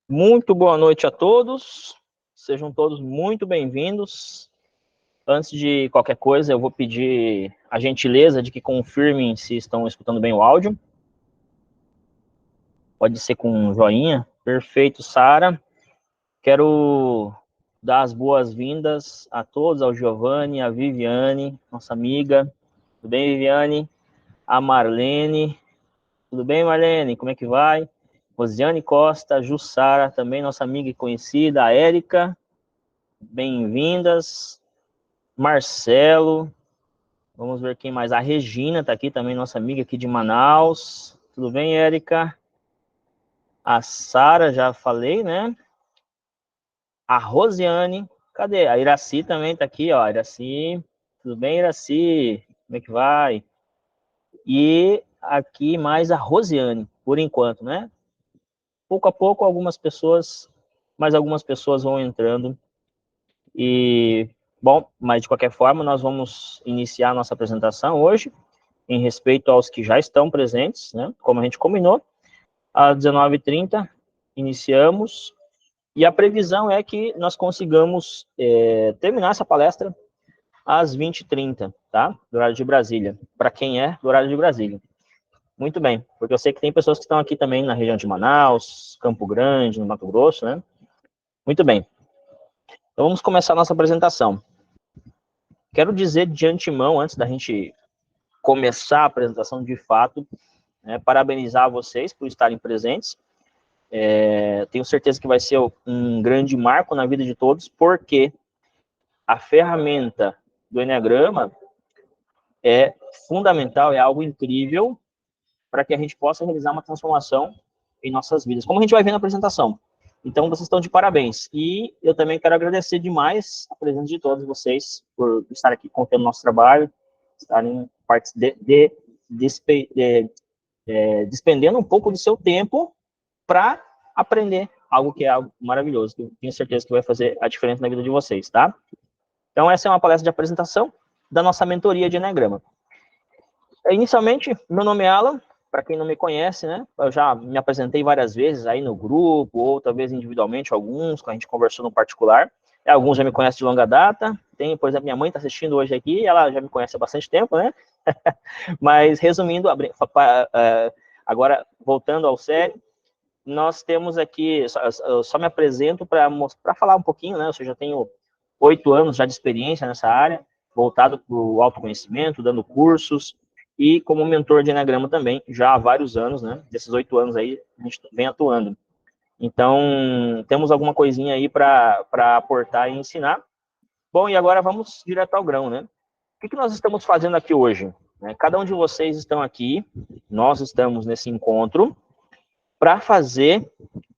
Muito boa noite a todos, sejam todos muito bem-vindos. Antes de qualquer coisa, eu vou pedir a gentileza de que confirmem se estão escutando bem o áudio. Pode ser com um joinha. Perfeito, Sara. Quero dar as boas-vindas a todos, ao Giovanni, a Viviane, nossa amiga. Tudo bem, Viviane? A Marlene. Tudo bem, Marlene? Como é que vai? Rosiane Costa, Jussara, também nossa amiga e conhecida, a Érica. Bem-vindas. Marcelo. Vamos ver quem mais. A Regina está aqui também, nossa amiga aqui de Manaus. Tudo bem, Érica? A Sara, já falei, né? A Rosiane. Cadê? A Iraci também está aqui, ó. Iraci. Tudo bem, Iraci? Como é que vai? E aqui mais a Rosiane, por enquanto, né? Pouco a pouco, mais algumas pessoas vão entrando. E, bom, mas de qualquer forma, nós vamos iniciar a nossa apresentação hoje, em respeito aos que já estão presentes, né? Como a gente combinou, às 19h30 iniciamos, e a previsão é que nós consigamos terminar essa palestra às 20h30, tá? Do horário de Brasília, para quem é do horário de Brasília. Muito bem, porque eu sei que tem pessoas que estão aqui também na região de Manaus, Campo Grande, no Mato Grosso, né? Muito bem. Então vamos começar a nossa apresentação. Quero dizer de antemão, antes da gente começar a apresentação de fato, parabenizar vocês por estarem presentes. Tenho certeza que vai ser um grande marco na vida de todos, porque a ferramenta do Enneagrama é fundamental, é algo incrível para que a gente possa realizar uma transformação em nossas vidas, como a gente vai ver na apresentação. Então, vocês estão de parabéns. E eu também quero agradecer demais a presença de todos vocês por estar aqui contando o nosso trabalho, estarem despendendo um pouco do seu tempo para aprender algo que é algo maravilhoso, que eu tenho certeza que vai fazer a diferença na vida de vocês, tá? Então, essa é uma palestra de apresentação da nossa mentoria de Enneagrama. Inicialmente, meu nome é Alan, para quem não me conhece, né? Eu já me apresentei várias vezes aí no grupo, ou talvez individualmente, alguns, quando a gente conversou no particular. Alguns já me conhecem de longa data. Tem, por exemplo, minha mãe está assistindo hoje aqui, ela já me conhece há bastante tempo, né? Mas, resumindo, agora, voltando ao sério, nós temos aqui, eu só me apresento para falar um pouquinho, né? Eu já tenho 8 anos já de experiência nessa área, voltado para o autoconhecimento, dando cursos, e como mentor de Enneagrama também, já há vários anos, né? Desses 8 anos aí, a gente vem atuando. Então, temos alguma coisinha aí para aportar e ensinar. Bom, e agora vamos direto ao grão, né? O que nós estamos fazendo aqui hoje? Cada um de vocês estão aqui, nós estamos nesse encontro, para fazer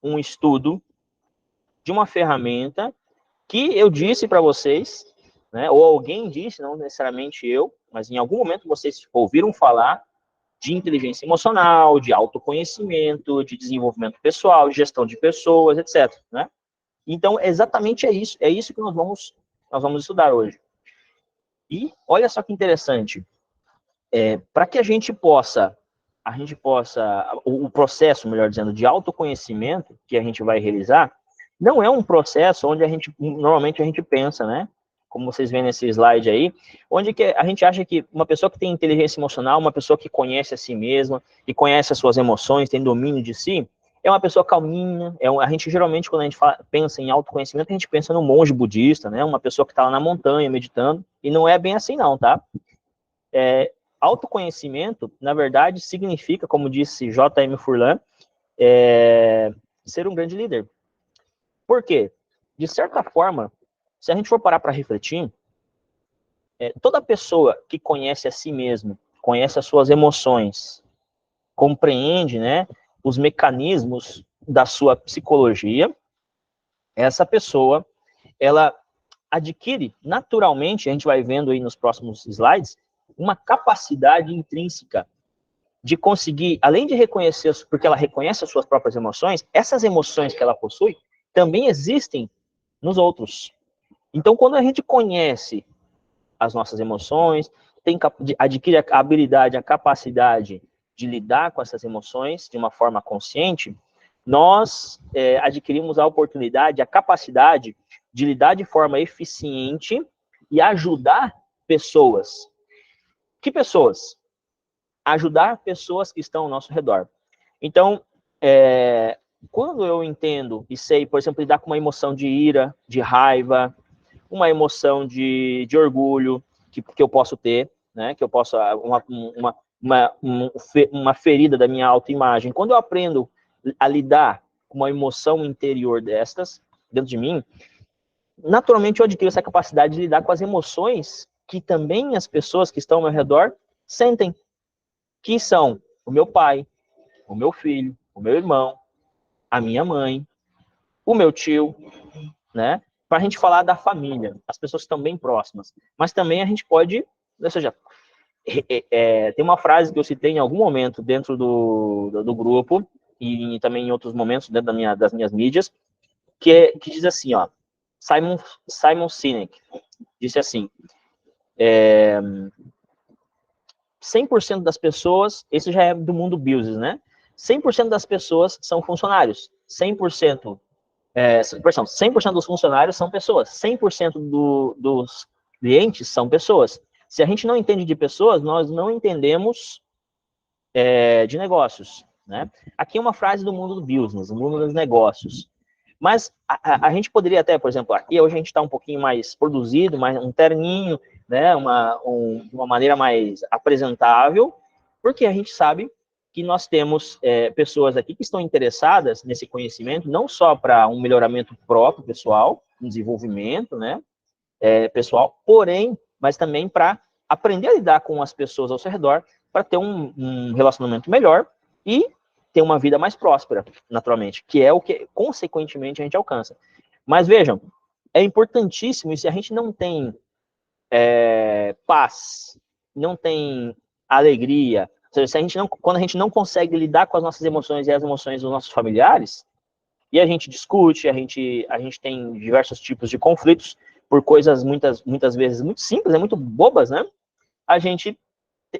um estudo de uma ferramenta que eu disse para vocês, né, ou alguém disse, não necessariamente eu, mas em algum momento vocês ouviram falar de inteligência emocional, de autoconhecimento, de desenvolvimento pessoal, de gestão de pessoas, etc. Né? Então, exatamente é isso que nós vamos estudar hoje. E olha só que interessante, para que a gente possa, o processo, melhor dizendo, de autoconhecimento que a gente vai realizar, não é um processo onde normalmente a gente pensa, né? Como vocês veem nesse slide aí, onde que a gente acha que uma pessoa que tem inteligência emocional, uma pessoa que conhece a si mesma, que conhece as suas emoções, tem domínio de si, é uma pessoa calminha. A gente geralmente, quando a gente pensa em autoconhecimento, a gente pensa no monge budista, né? Uma pessoa que está lá na montanha meditando, e não é bem assim não, tá? Autoconhecimento, na verdade, significa, como disse J.M. Furlan, ser um grande líder. Por quê? De certa forma, se a gente for parar para refletir, toda pessoa que conhece a si mesmo, conhece as suas emoções, compreende, né, os mecanismos da sua psicologia, essa pessoa, ela adquire naturalmente, a gente vai vendo aí nos próximos slides, uma capacidade intrínseca de conseguir, além de reconhecer, porque ela reconhece as suas próprias emoções, essas emoções que ela possui também existem nos outros. Então, quando a gente conhece as nossas emoções, adquire a habilidade, a capacidade de lidar com essas emoções de uma forma consciente, nós adquirimos a oportunidade, a capacidade de lidar de forma eficiente e ajudar pessoas. Que pessoas? Ajudar pessoas que estão ao nosso redor. Então, quando eu entendo e sei, por exemplo, lidar com uma emoção de ira, de raiva, uma emoção de orgulho que eu posso ter, né? Que eu posso, uma ferida da minha autoimagem. Quando eu aprendo a lidar com uma emoção interior destas, dentro de mim, naturalmente eu adquiro essa capacidade de lidar com as emoções que também as pessoas que estão ao meu redor sentem, que são o meu pai, o meu filho, o meu irmão, a minha mãe, o meu tio, né? Para a gente falar da família, as pessoas que estão bem próximas. Mas também a gente pode, ou seja, tem uma frase que eu citei em algum momento dentro do grupo, e também em outros momentos dentro das minhas mídias, que diz assim, ó, Simon Sinek disse assim, 100% das pessoas, esse já é do mundo business, né? 100% das pessoas são funcionários, 100% dos funcionários são pessoas, 100% dos clientes são pessoas. Se a gente não entende de pessoas, nós não entendemos de negócios, né? Aqui é uma frase do mundo do business, do mundo dos negócios. Mas a gente poderia até, por exemplo, aqui hoje a gente está um pouquinho mais produzido, mais um terninho, né? Uma maneira mais apresentável, porque a gente sabe que nós temos pessoas aqui que estão interessadas nesse conhecimento, não só para um melhoramento próprio, pessoal, um desenvolvimento, né? Pessoal, porém, mas também para aprender a lidar com as pessoas ao seu redor, para ter um relacionamento melhor e ter uma vida mais próspera, naturalmente, que é o que, consequentemente, a gente alcança. Mas vejam, é importantíssimo, e se a gente não tem paz, não tem alegria, ou seja, se a gente não, quando a gente não consegue lidar com as nossas emoções e as emoções dos nossos familiares, e a gente discute, a gente tem diversos tipos de conflitos por coisas muitas vezes muito simples, muito bobas, né? A gente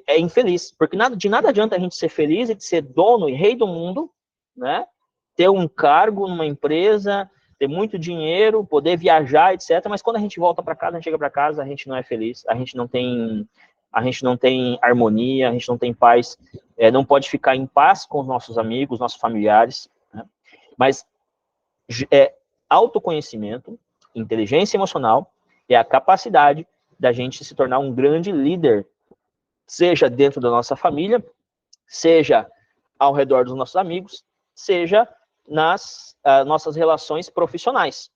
é infeliz, porque de nada adianta a gente ser feliz e de ser dono e rei do mundo, né? Ter um cargo numa empresa, ter muito dinheiro, poder viajar, etc. Mas quando a gente volta para casa, a gente chega para casa, a gente não é feliz, a gente não tem harmonia, a gente não tem paz, não pode ficar em paz com os nossos amigos, nossos familiares, né? Mas autoconhecimento, inteligência emocional é a capacidade da gente se tornar um grande líder, seja dentro da nossa família, seja ao redor dos nossos amigos, seja nas nossas relações profissionais.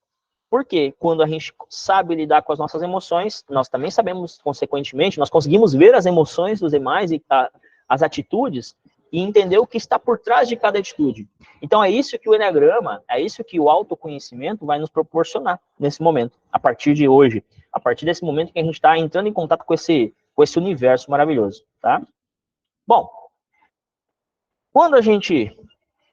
Porque quando a gente sabe lidar com as nossas emoções, nós também sabemos, consequentemente, nós conseguimos ver as emoções dos demais e as atitudes e entender o que está por trás de cada atitude. Então, é isso que o Eneagrama, é isso que o autoconhecimento vai nos proporcionar nesse momento, a partir de hoje, a partir desse momento que a gente está entrando em contato com esse universo maravilhoso, tá? Bom, quando a gente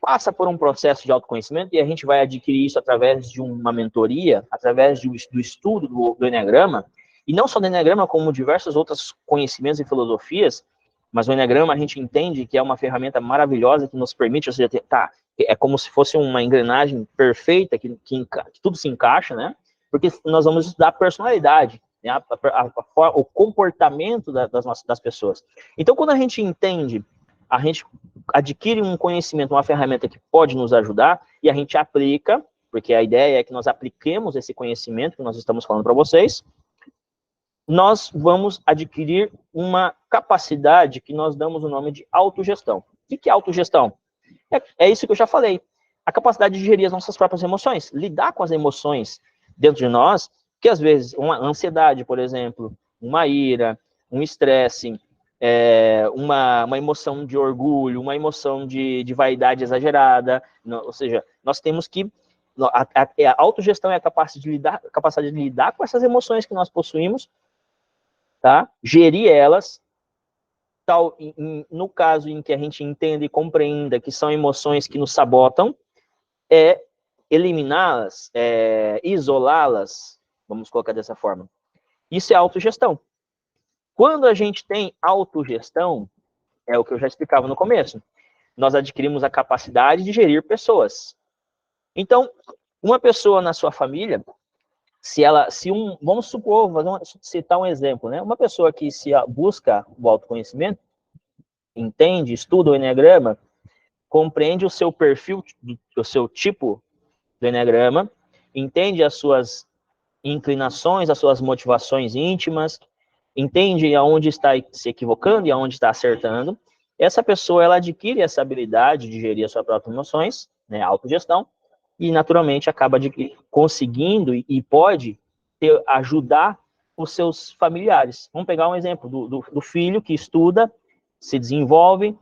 passa por um processo de autoconhecimento e a gente vai adquirir isso através de uma mentoria, através do estudo do Eneagrama, e não só do Eneagrama, como diversos outros conhecimentos e filosofias, mas o Eneagrama a gente entende que é uma ferramenta maravilhosa que nos permite, ou seja, é como se fosse uma engrenagem perfeita, que tudo se encaixa, né? Porque nós vamos estudar a personalidade, né? O comportamento das pessoas. Então, quando a gente entende, a gente adquire um conhecimento, uma ferramenta que pode nos ajudar, e a gente aplica, porque a ideia é que nós apliquemos esse conhecimento que nós estamos falando para vocês, nós vamos adquirir uma capacidade que nós damos o nome de autogestão. O que é autogestão? É isso que eu já falei. A capacidade de gerir as nossas próprias emoções, lidar com as emoções dentro de nós, que às vezes uma ansiedade, por exemplo, uma ira, um estresse, uma emoção de orgulho, uma emoção de vaidade exagerada, ou seja, nós temos que a autogestão é a capacidade de lidar com essas emoções que nós possuímos, tá? Gerir elas, no caso em que a gente entenda e compreenda que são emoções que nos sabotam, eliminá-las, isolá-las, vamos colocar dessa forma. Isso é autogestão. Quando a gente tem autogestão, é o que eu já explicava no começo, nós adquirimos a capacidade de gerir pessoas. Então, uma pessoa na sua família, vamos supor, vamos citar um exemplo, né? Uma pessoa que se busca o autoconhecimento, entende, estuda o Enneagrama, compreende o seu perfil, o seu tipo do Enneagrama, entende as suas inclinações, as suas motivações íntimas, entende aonde está se equivocando e aonde está acertando. Essa pessoa, ela adquire essa habilidade de gerir as suas próprias emoções, né, autogestão, e naturalmente acaba conseguindo e pode ajudar os seus familiares. Vamos pegar um exemplo do filho que estuda, se desenvolve,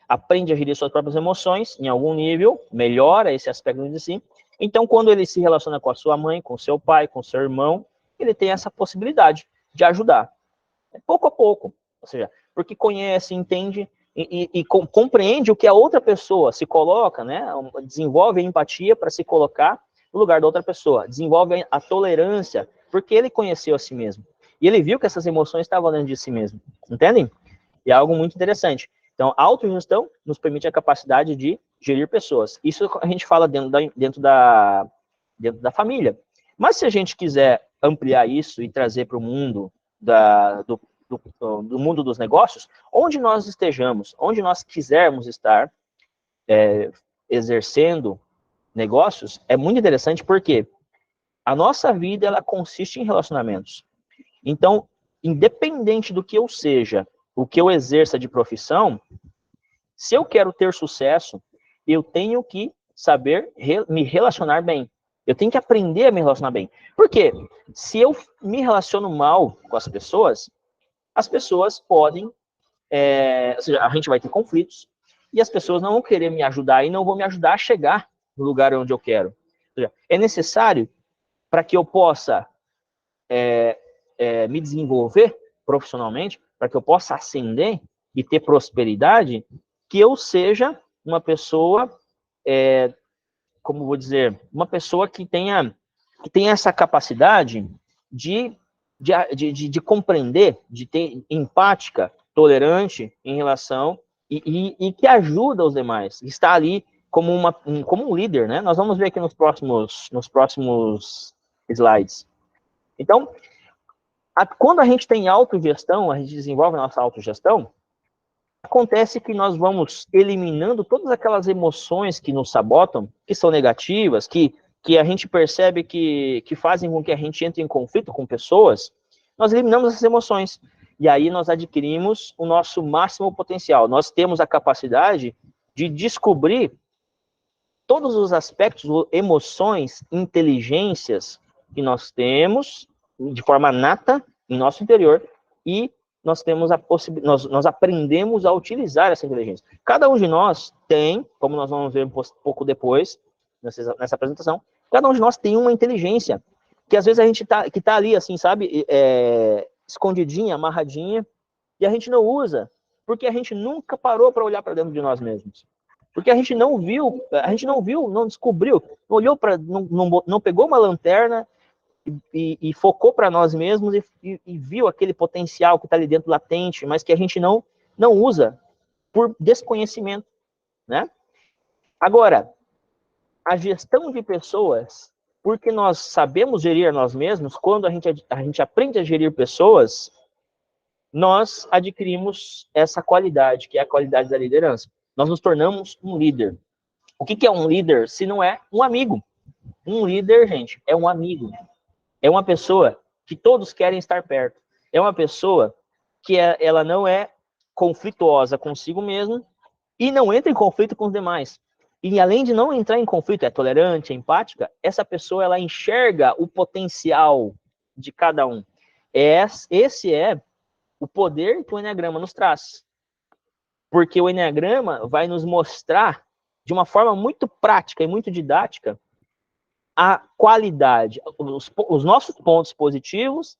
aprende a gerir suas próprias emoções em algum nível, melhora esse aspecto de si. Então, quando ele se relaciona com a sua mãe, com o seu pai, com o seu irmão, ele tem essa possibilidade de ajudar. Pouco a pouco, ou seja, porque conhece, entende e compreende o que a outra pessoa se coloca, né? Desenvolve a empatia para se colocar no lugar da outra pessoa, desenvolve a tolerância, porque ele conheceu a si mesmo. E ele viu que essas emoções estavam dentro de si mesmo, entendem? E é algo muito interessante. Então, a autogestão nos permite a capacidade de gerir pessoas. Isso a gente fala dentro da família. Mas se a gente quiser ampliar isso e trazer para o mundo do mundo dos negócios, onde nós estejamos, onde nós quisermos estar exercendo negócios, é muito interessante porque a nossa vida ela consiste em relacionamentos. Então, independente do que eu seja, o que eu exerça de profissão, se eu quero ter sucesso, eu tenho que saber me relacionar bem. Eu tenho que aprender a me relacionar bem. Por quê? Se eu me relaciono mal com as pessoas podem, ou seja, a gente vai ter conflitos, e as pessoas não vão querer me ajudar e não vão me ajudar a chegar no lugar onde eu quero. Ou seja, é necessário, para que eu possa me desenvolver profissionalmente, para que eu possa ascender e ter prosperidade, que eu seja uma pessoa, como vou dizer, uma pessoa que tenha essa capacidade de compreender, de ter empática, tolerante em relação e que ajuda os demais, está ali como um líder, né? Nós vamos ver aqui nos próximos slides. Então, quando a gente tem autogestão, a gente desenvolve a nossa autogestão, acontece que nós vamos eliminando todas aquelas emoções que nos sabotam, que são negativas, que a gente percebe que fazem com que a gente entre em conflito com pessoas, nós eliminamos essas emoções. E aí nós adquirimos o nosso máximo potencial. Nós temos a capacidade de descobrir todos os aspectos, emoções, inteligências que nós temos de forma nata em nosso interior e nós temos a possibilidade, nós aprendemos a utilizar essa inteligência. Cada um de nós tem, como nós vamos ver um pouco depois, nessa apresentação, cada um de nós tem uma inteligência, que às vezes a gente tá ali, assim, sabe, escondidinha, amarradinha, e a gente não usa, porque a gente nunca parou para olhar para dentro de nós mesmos. Porque a gente não viu, não descobriu, não olhou para, não pegou uma lanterna e focou para nós mesmos e viu aquele potencial que está ali dentro latente, mas que a gente não usa por desconhecimento, né? Agora, a gestão de pessoas, porque nós sabemos gerir nós mesmos, quando a gente aprende a gerir pessoas, nós adquirimos essa qualidade, que é a qualidade da liderança. Nós nos tornamos um líder. O que é um líder se não é um amigo? Um líder, gente, é um amigo. É uma pessoa que todos querem estar perto. É uma pessoa que ela não é conflituosa consigo mesma e não entra em conflito com os demais. E além de não entrar em conflito, é tolerante, é empática, essa pessoa ela enxerga o potencial de cada um. Esse é o poder que o Enneagrama nos traz. Porque o Enneagrama vai nos mostrar, de uma forma muito prática e muito didática, a qualidade, os nossos pontos positivos,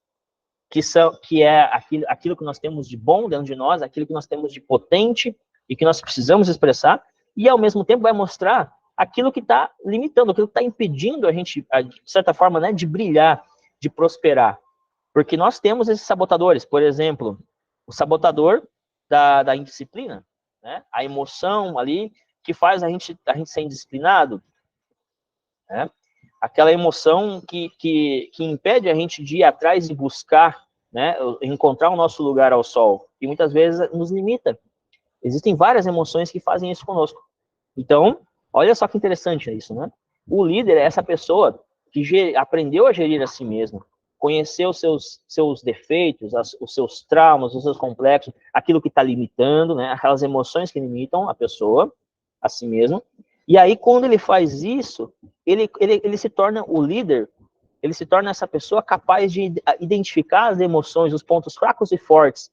que é aquilo que nós temos de bom dentro de nós, aquilo que nós temos de potente e que nós precisamos expressar, e ao mesmo tempo vai mostrar aquilo que está limitando, aquilo que está impedindo a gente, de certa forma, né, de brilhar, de prosperar. Porque nós temos esses sabotadores, por exemplo, o sabotador da indisciplina. né? A emoção ali que faz a gente ser indisciplinado, né? Aquela emoção que impede a gente de ir atrás e buscar, né? Encontrar o nosso lugar ao sol, e muitas vezes nos limita. Existem várias emoções que fazem isso conosco. Então, olha só que interessante isso, né? O líder é essa pessoa que aprendeu a gerir a si mesmo, conhecer os seus defeitos, os seus traumas, os seus complexos, aquilo que está limitando, né? Aquelas emoções que limitam a pessoa, a si mesmo. E aí, quando ele faz isso, ele se torna o líder, ele se torna essa pessoa capaz de identificar as emoções, os pontos fracos e fortes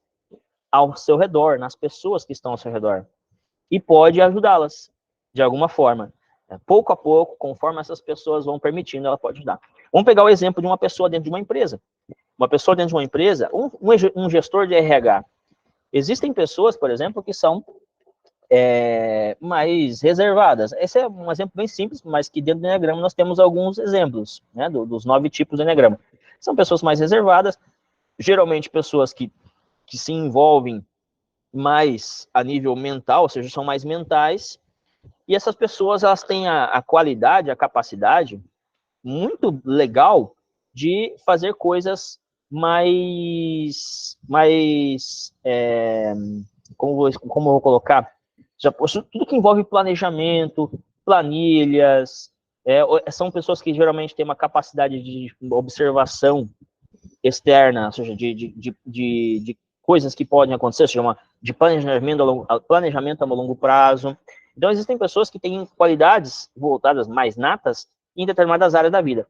ao seu redor, nas pessoas que estão ao seu redor, e pode ajudá-las de alguma forma. Pouco a pouco, conforme essas pessoas vão permitindo, ela pode ajudar. Vamos pegar o exemplo de uma pessoa dentro de uma empresa. Uma pessoa dentro de uma empresa, um gestor de RH. Existem pessoas, por exemplo, que são mais reservadas. Esse é um exemplo bem simples, mas que dentro do Enneagrama nós temos alguns exemplos, né, dos 9 tipos do Enneagrama. São pessoas mais reservadas, geralmente pessoas que se envolvem mais a nível mental, ou seja, são mais mentais, e essas pessoas elas têm a qualidade, a capacidade muito legal de fazer coisas como eu vou colocar, tudo que envolve planejamento, planilhas, são pessoas que geralmente têm uma capacidade de observação externa, ou seja, de coisas que podem acontecer, ou seja, de planejamento a longo prazo. Então, existem pessoas que têm qualidades voltadas mais natas em determinadas áreas da vida.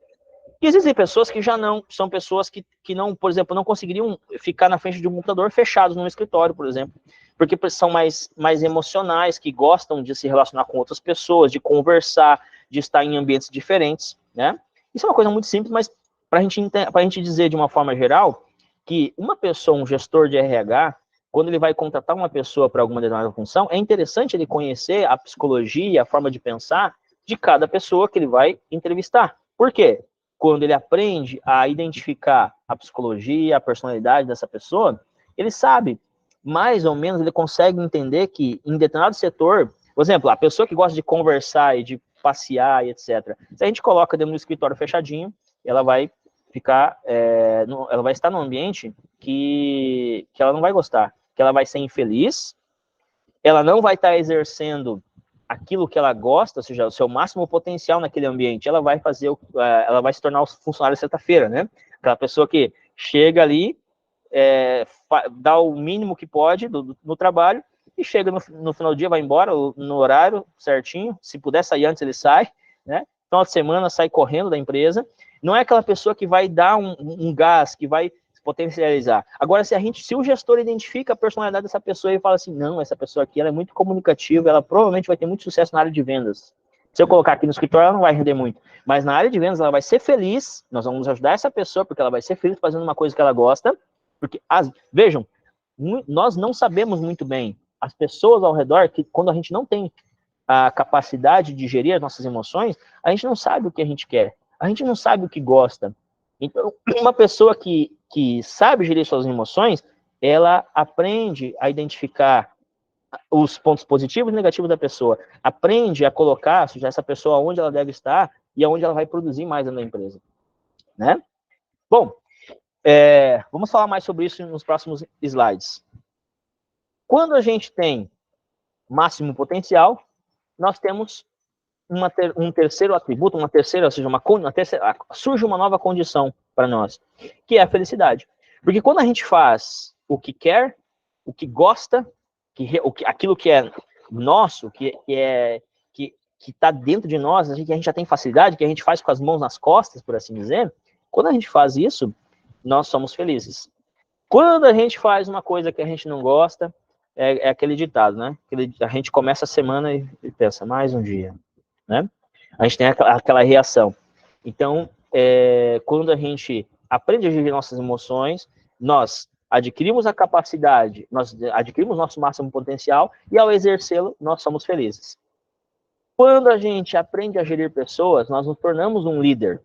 E existem pessoas que já não, são pessoas que não, por exemplo, não conseguiriam ficar na frente de um computador fechados num escritório, por exemplo, porque são mais emocionais, que gostam de se relacionar com outras pessoas, de conversar, de estar em ambientes diferentes, né? Isso é uma coisa muito simples, mas para a gente dizer de uma forma geral que uma pessoa, um gestor de RH, quando ele vai contratar uma pessoa para alguma determinada função, é interessante ele conhecer a psicologia, a forma de pensar de cada pessoa que ele vai entrevistar. Por quê? Quando ele aprende a identificar a psicologia, a personalidade dessa pessoa, ele sabe, mais ou menos, ele consegue entender que em determinado setor, por exemplo, a pessoa que gosta de conversar e de passear e etc., se a gente coloca dentro do escritório fechadinho, ela vai ficar, ela vai estar num ambiente que ela não vai gostar, que ela vai ser infeliz, ela não vai estar exercendo aquilo que ela gosta, ou seja, o seu máximo potencial naquele ambiente, ela vai se tornar o funcionário de sexta-feira, né? Aquela pessoa que chega ali, dá o mínimo que pode no trabalho, e chega no final do dia, vai embora no horário certinho, se puder sair antes, ele sai, né? Final de semana sai correndo da empresa. Não é aquela pessoa que vai dar um gás, que vai potencializar. Agora, se o gestor identifica a personalidade dessa pessoa e fala assim, não, essa pessoa aqui ela é muito comunicativa, ela provavelmente vai ter muito sucesso na área de vendas. Se eu colocar aqui no escritório, ela não vai render muito. Mas na área de vendas, ela vai ser feliz, nós vamos ajudar essa pessoa, porque ela vai ser feliz fazendo uma coisa que ela gosta. Porque, vejam, nós não sabemos muito bem, as pessoas ao redor, que quando a gente não tem a capacidade de gerir as nossas emoções, a gente não sabe o que a gente quer, a gente não sabe o que gosta. Então, uma pessoa que sabe gerir suas emoções, ela aprende a identificar os pontos positivos e negativos da pessoa, aprende a colocar essa pessoa onde ela deve estar e aonde ela vai produzir mais na empresa, né? Bom, vamos falar mais sobre isso nos próximos slides. Quando a gente tem máximo potencial, nós temos um terceiro atributo, ou seja, surge uma nova condição para nós, que é a felicidade. Porque quando a gente faz o que quer, o que gosta, aquilo que é nosso, que está dentro de nós, que a gente já tem facilidade, que a gente faz com as mãos nas costas, por assim dizer, quando a gente faz isso, nós somos felizes. Quando a gente faz uma coisa que a gente não gosta, é aquele ditado, né? A gente começa a semana e pensa, mais um dia, né? A gente tem aquela reação. Então, quando a gente aprende a gerir nossas emoções, nós adquirimos a capacidade, nós adquirimos nosso máximo potencial e, ao exercê-lo, nós somos felizes. Quando a gente aprende a gerir pessoas, nós nos tornamos um líder,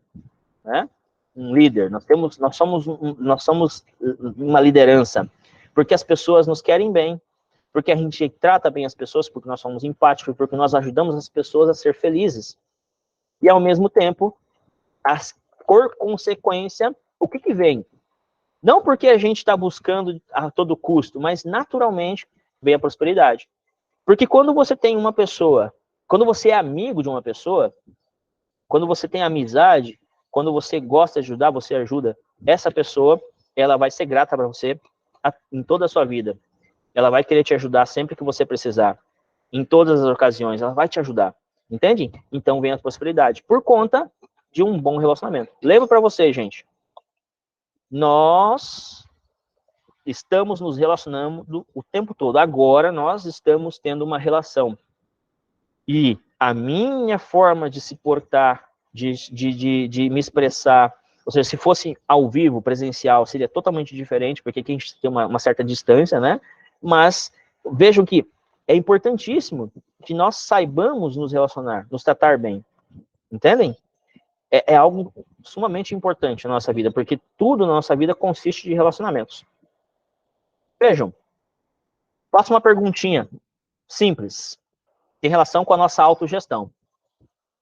né? Um líder. Nós somos uma liderança, porque as pessoas nos querem bem, porque a gente trata bem as pessoas, porque nós somos empáticos, porque nós ajudamos as pessoas a ser felizes. E, ao mesmo tempo, por consequência, o que vem? Não porque a gente está buscando a todo custo, mas naturalmente vem a prosperidade. Porque quando você tem uma pessoa, quando você é amigo de uma pessoa, quando você tem amizade, quando você gosta de ajudar, você ajuda essa pessoa, ela vai ser grata para você em toda a sua vida. Ela vai querer te ajudar sempre que você precisar. Em todas as ocasiões, ela vai te ajudar. Entende? Então vem a prosperidade. Por conta de um bom relacionamento. Lembro para você, gente. Nós estamos nos relacionando o tempo todo. Agora nós estamos tendo uma relação. E a minha forma de se portar, de me expressar, ou seja, se fosse ao vivo, presencial, seria totalmente diferente, porque aqui a gente tem uma certa distância, né? Mas vejam que é importantíssimo que nós saibamos nos relacionar, nos tratar bem. Entendem? É algo sumamente importante na nossa vida, porque tudo na nossa vida consiste de relacionamentos. Vejam, faço uma perguntinha simples, em relação com a nossa autogestão.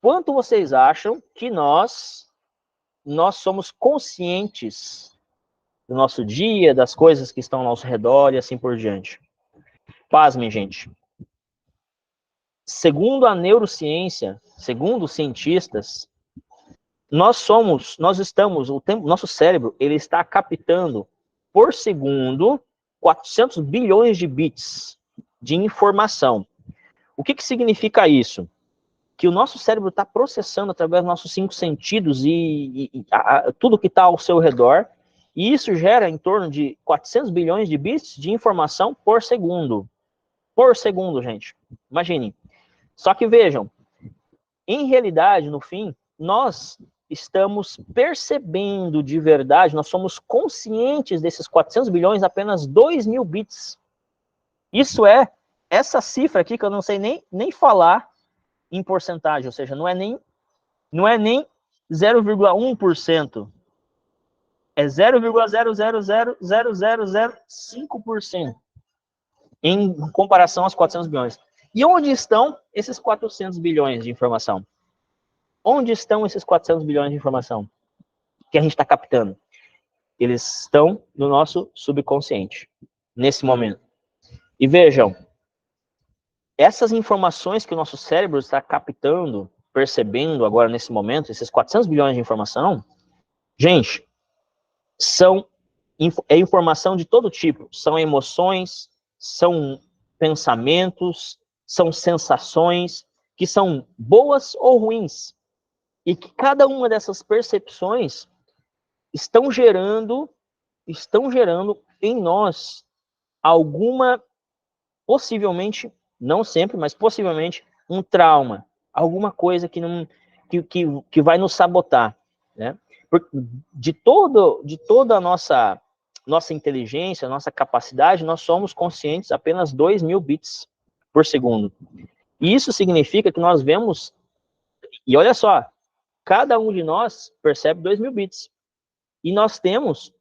Quanto vocês acham que nós somos conscientes do nosso dia, das coisas que estão ao nosso redor e assim por diante? Pasmem, gente. Segundo a neurociência, segundo os cientistas, nosso cérebro, ele está captando por segundo 400 bilhões de bits de informação. O que significa isso? Que o nosso cérebro está processando através dos nossos 5 sentidos e tudo que está ao seu redor, e isso gera em torno de 400 bilhões de bits de informação por segundo. Por segundo, gente. Imaginem. Só que vejam, em realidade, no fim, nós estamos percebendo de verdade, nós somos conscientes desses 400 bilhões apenas 2.000 bits. Isso é, essa cifra aqui que eu não sei nem falar em porcentagem, ou seja, não é nem 0,1%, é 0,0000005% em comparação aos 400 bilhões. E onde estão esses 400 bilhões de informação? Onde estão esses 400 bilhões de informação que a gente está captando? Eles estão no nosso subconsciente, nesse momento. E vejam, essas informações que o nosso cérebro está captando, percebendo agora nesse momento, esses 400 bilhões de informação, gente, é informação de todo tipo. São emoções, são pensamentos, são sensações, que são boas ou ruins. E que cada uma dessas percepções estão gerando em nós alguma, possivelmente, não sempre, mas possivelmente, um trauma, alguma coisa que vai nos sabotar, né? De toda a nossa inteligência, nossa capacidade, nós somos conscientes apenas 2.000 bits por segundo. E isso significa que nós vemos, e olha só, cada um de nós percebe 2.000 bits. E nós temos,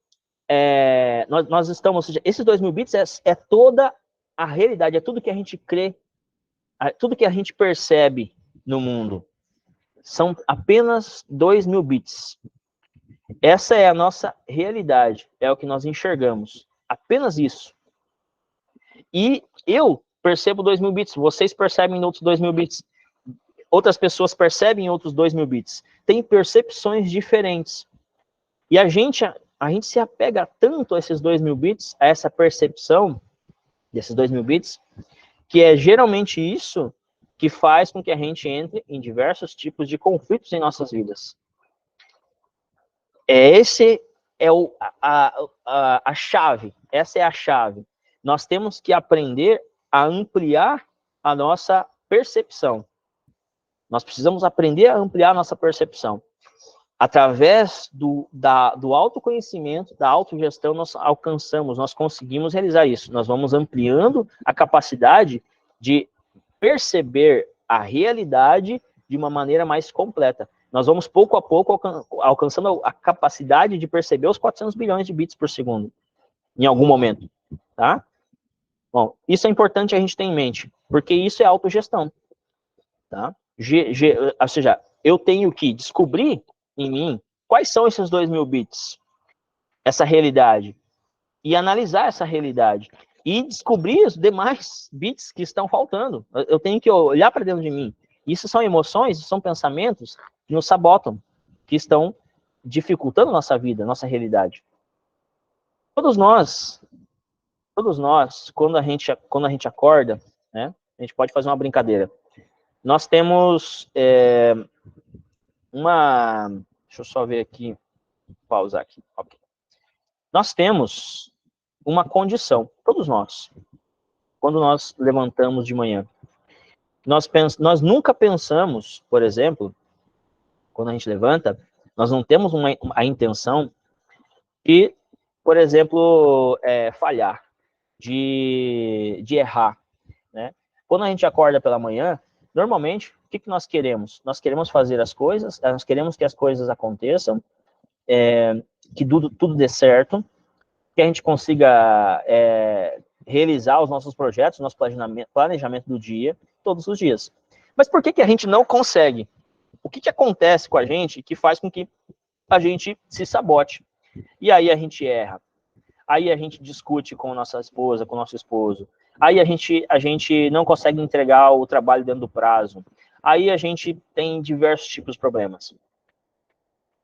nós estamos, ou seja, esses 2.000 bits é toda a realidade, é tudo que a gente crê, tudo que a gente percebe no mundo. São apenas 2.000 bits. Essa é a nossa realidade, é o que nós enxergamos. Apenas isso. E eu percebo 2.000 bits, vocês percebem outros 2.000 bits, outras pessoas percebem outros 2.000 bits. Tem percepções diferentes. E a gente se apega tanto a esses 2.000 bits, a essa percepção desses 2.000 bits, que é geralmente isso que faz com que a gente entre em diversos tipos de conflitos em nossas vidas. Esse é a chave, essa é a chave. Nós temos que aprender a ampliar a nossa percepção. Nós precisamos aprender a ampliar a nossa percepção. Através do autoconhecimento, da autogestão, nós conseguimos realizar isso. Nós vamos ampliando a capacidade de perceber a realidade de uma maneira mais completa. Nós vamos, pouco a pouco, alcançando a capacidade de perceber os 400 bilhões de bits por segundo, em algum momento, tá? Bom, isso é importante a gente ter em mente, porque isso é autogestão, tá? Ou seja, eu tenho que descobrir em mim quais são esses 2.000 bits, essa realidade, e analisar essa realidade, e descobrir os demais bits que estão faltando. Eu tenho que olhar para dentro de mim. Isso são emoções, são pensamentos que nos sabotam, que estão dificultando nossa vida, nossa realidade. Todos nós, quando a gente acorda, né, a gente pode fazer uma brincadeira. Nós temos uma... Deixa eu só ver aqui, pausar aqui. Okay. Nós temos uma condição, todos nós, quando nós levantamos de manhã. Nós nunca pensamos, por exemplo, quando a gente levanta, nós não temos a intenção de, por exemplo, falhar, de errar, né? Quando a gente acorda pela manhã, normalmente, o que nós queremos? Nós queremos fazer as coisas, nós queremos que as coisas aconteçam, que tudo dê certo, que a gente consiga realizar os nossos projetos, nosso planejamento do dia, todos os dias. Mas por que a gente não consegue? O que acontece com a gente que faz com que a gente se sabote? E aí a gente erra. Aí a gente discute com nossa esposa, com nosso esposo. Aí a gente não consegue entregar o trabalho dentro do prazo. Aí a gente tem diversos tipos de problemas.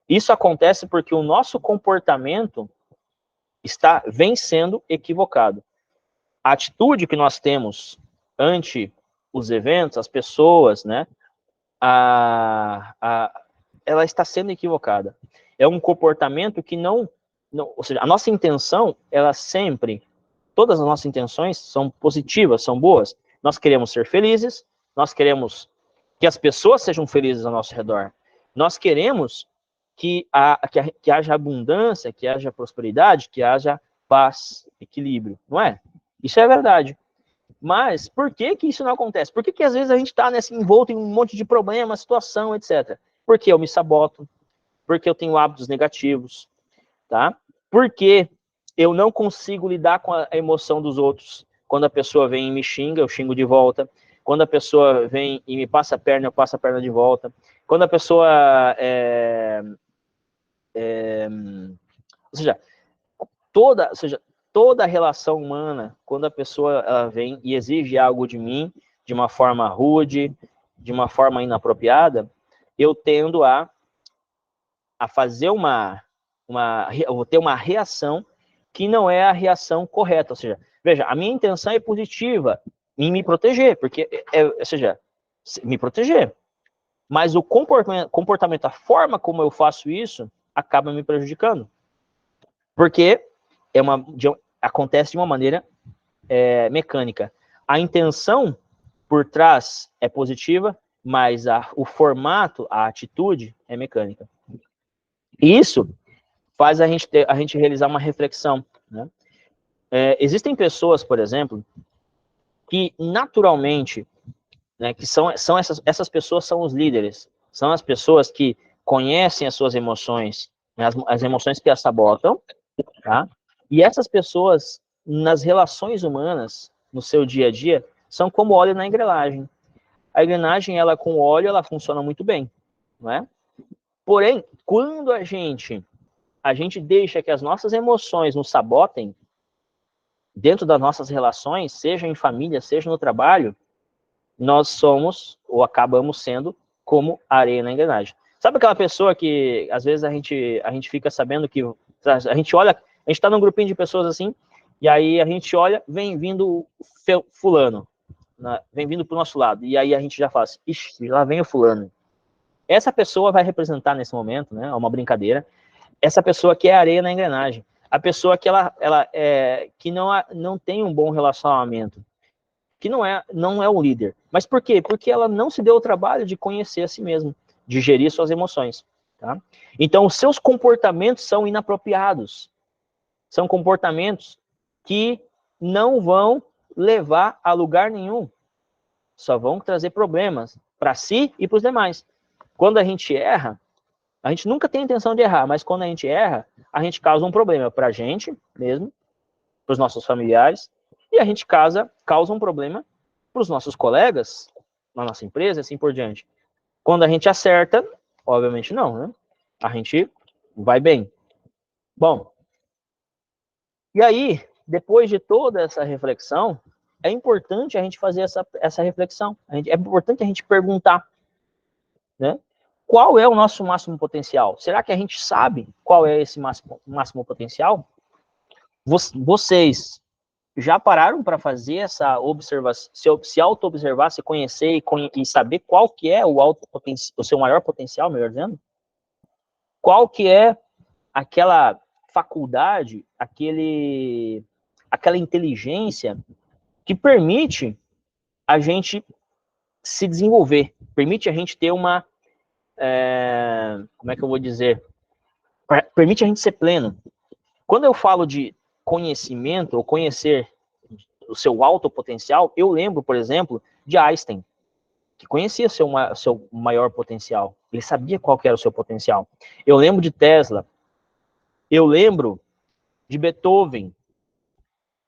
Isso acontece porque o nosso comportamento vem sendo equivocado. A atitude que nós temos ante os eventos, as pessoas, né, ela está sendo equivocada. É um comportamento que não, ou seja, a nossa intenção, ela sempre, todas as nossas intenções são positivas, são boas. Nós queremos ser felizes, nós queremos que as pessoas sejam felizes ao nosso redor. Nós queremos que haja abundância, que haja prosperidade, que haja paz, equilíbrio, não é? Isso é verdade. Mas por que isso não acontece? Por que às vezes a gente está envolto em um monte de problema, situação, etc. Porque eu me saboto, porque eu tenho hábitos negativos, tá? Porque eu não consigo lidar com a emoção dos outros. Quando a pessoa vem e me xinga, eu xingo de volta. Quando a pessoa vem e me passa a perna, eu passo a perna de volta. Quando a pessoa ou seja, toda a relação humana, quando a pessoa ela vem e exige algo de mim, de uma forma rude, de uma forma inapropriada, eu tendo a fazer eu vou ter uma reação que não é a reação correta. Ou seja, veja, a minha intenção é positiva em me proteger, porque, ou seja, me proteger. Mas o comportamento, a forma como eu faço isso, acaba me prejudicando. Porque acontece de uma maneira mecânica. A intenção por trás é positiva, mas o formato, a atitude é mecânica. E isso faz a gente realizar uma reflexão, né? Existem pessoas, por exemplo, que naturalmente, né, que são essas pessoas são os líderes, são as pessoas que conhecem as suas emoções, né, as emoções que as sabotam, tá? E essas pessoas, nas relações humanas, no seu dia a dia, são como óleo na engrenagem. A engrenagem, ela com óleo, ela funciona muito bem, não é? Porém, quando a gente deixa que as nossas emoções nos sabotem dentro das nossas relações, seja em família, seja no trabalho, nós somos, ou acabamos sendo, como areia na engrenagem. Sabe aquela pessoa que, às vezes, a gente fica sabendo que... A gente olha, a gente está num grupinho de pessoas assim, e aí a gente olha, vem vindo fulano, né, vem vindo para o nosso lado, e aí a gente já fala assim, ixi, lá vem o fulano. Essa pessoa vai representar nesse momento, né, uma brincadeira, essa pessoa que é areia na engrenagem, a pessoa que que não tem um bom relacionamento, que não é um líder. Mas por quê? Porque ela não se deu o trabalho de conhecer a si mesma, de gerir suas emoções. Tá? Então, os seus comportamentos são inapropriados. São comportamentos que não vão levar a lugar nenhum. Só vão trazer problemas para si e para os demais. Quando a gente erra, a gente nunca tem a intenção de errar, mas quando a gente erra, a gente causa um problema para a gente mesmo, para os nossos familiares, e a gente causa um problema para os nossos colegas, na nossa empresa, assim por diante. Quando a gente acerta, obviamente não, né? A gente vai bem. Bom, e aí, depois de toda essa reflexão, é importante a gente fazer essa reflexão. É importante a gente perguntar, né? Qual é o nosso máximo potencial? Será que a gente sabe qual é esse máximo potencial? Vocês já pararam para fazer essa observação, se auto-observar, se conhecer e saber qual que é o seu maior potencial, melhor dizendo? Qual que é aquela faculdade, aquela inteligência que permite a gente se desenvolver, permite a gente ter como é que eu vou dizer? Permite a gente ser pleno. Quando eu falo de conhecimento, ou conhecer o seu alto potencial, eu lembro, por exemplo, de Einstein, que conhecia seu maior potencial. Ele sabia qual que era o seu potencial. Eu lembro de Tesla. Eu lembro de Beethoven.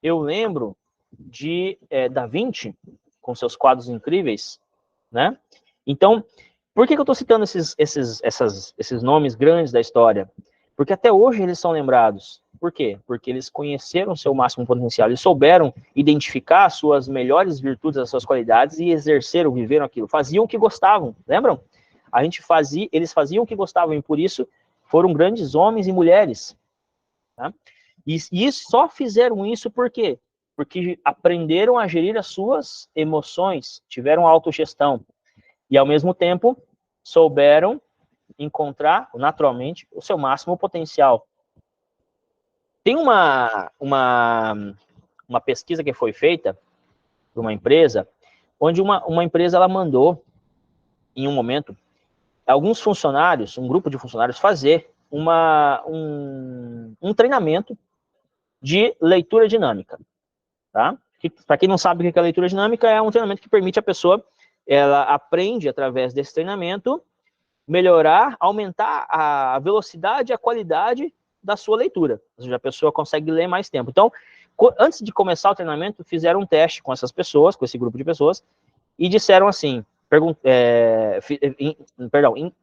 Eu lembro de Da Vinci, com seus quadros incríveis, né? Então, por que eu estou citando esses nomes grandes da história? Porque até hoje eles são lembrados. Por quê? Porque eles conheceram o seu máximo potencial, eles souberam identificar as suas melhores virtudes, as suas qualidades e exerceram, viveram aquilo, faziam o que gostavam, lembram? Eles faziam o que gostavam e por isso foram grandes homens e mulheres. Tá? E só fizeram isso por quê? Porque aprenderam a gerir as suas emoções, tiveram autogestão e ao mesmo tempo souberam encontrar naturalmente o seu máximo potencial. Tem uma pesquisa que foi feita por uma empresa, onde uma empresa ela mandou, em um momento, alguns funcionários, um grupo de funcionários, fazer um treinamento de leitura dinâmica. Tá? Para quem não sabe o que é leitura dinâmica, é um treinamento que permite a pessoa, ela aprende através desse treinamento, melhorar, aumentar a velocidade e a qualidade da sua leitura. Ou seja, a pessoa consegue ler mais tempo. Então, antes de começar o treinamento, fizeram um teste com essas pessoas, com esse grupo de pessoas, e disseram assim,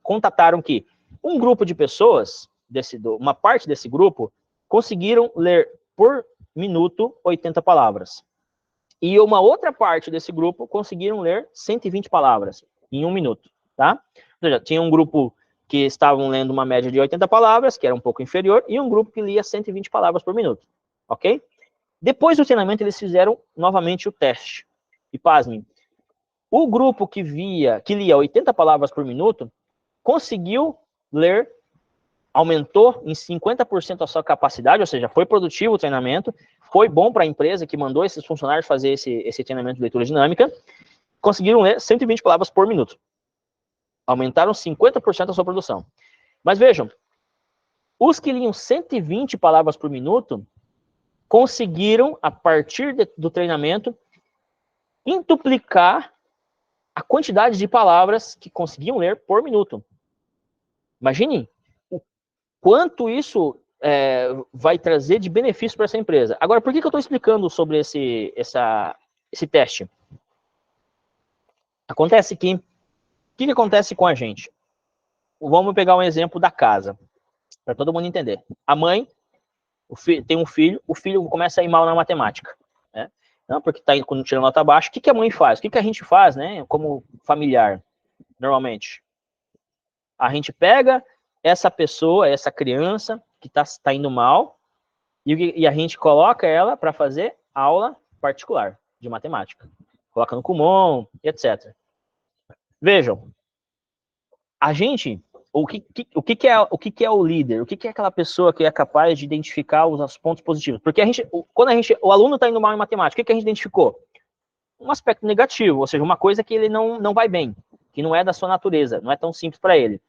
contataram que um grupo de pessoas, uma parte desse grupo, conseguiram ler por minuto 80 palavras. E uma outra parte desse grupo conseguiram ler 120 palavras em um minuto, tá? Ou seja, tinha um grupo que estavam lendo uma média de 80 palavras, que era um pouco inferior, e um grupo que lia 120 palavras por minuto, ok? Depois do treinamento, eles fizeram novamente o teste. E pasmem, o grupo que lia 80 palavras por minuto, conseguiu ler, aumentou em 50% a sua capacidade, ou seja, foi produtivo o treinamento, foi bom para a empresa que mandou esses funcionários fazer esse treinamento de leitura dinâmica, conseguiram ler 120 palavras por minuto. Aumentaram 50% a sua produção. Mas vejam, os que liam 120 palavras por minuto conseguiram, a partir do treinamento, quintuplicar a quantidade de palavras que conseguiam ler por minuto. Imagine o quanto isso vai trazer de benefício para essa empresa. Agora, por que eu estou explicando sobre esse teste? Acontece que, o que acontece com a gente? Vamos pegar um exemplo da casa, para todo mundo entender. A mãe tem um filho, o filho começa a ir mal na matemática, né? Não, porque está tirando nota baixa. O que a mãe faz? O que a gente faz, né, como familiar, normalmente? A gente pega essa pessoa, essa criança que está indo mal, e a gente coloca ela para fazer aula particular de matemática. Coloca no Kumon, etc. Vejam, a gente, o que é o líder? O que é aquela pessoa que é capaz de identificar os pontos positivos? Porque quando o aluno está indo mal em matemática, o que a gente identificou? Um aspecto negativo, ou seja, uma coisa que ele não vai bem, que não é da sua natureza, não é tão simples para ele.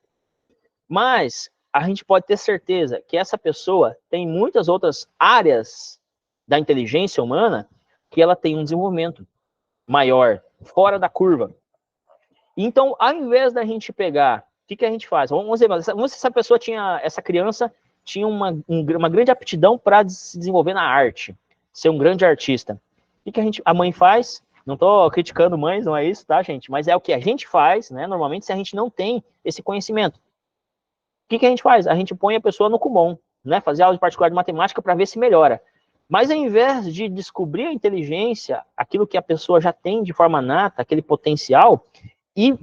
Mas a gente pode ter certeza que essa pessoa tem muitas outras áreas da inteligência humana que ela tem um desenvolvimento maior, fora da curva. Então, ao invés da gente pegar, o que a gente faz? Vamos ver se essa criança tinha uma grande aptidão para se desenvolver na arte, ser um grande artista. O que a mãe faz? Não estou criticando mães, não é isso, tá, gente? Mas é o que a gente faz, né? Normalmente, se a gente não tem esse conhecimento. O que a gente faz? A gente põe a pessoa no Kumon, né? Fazer aula de particular de matemática para ver se melhora. Mas ao invés de descobrir a inteligência, aquilo que a pessoa já tem de forma nata, aquele potencial, e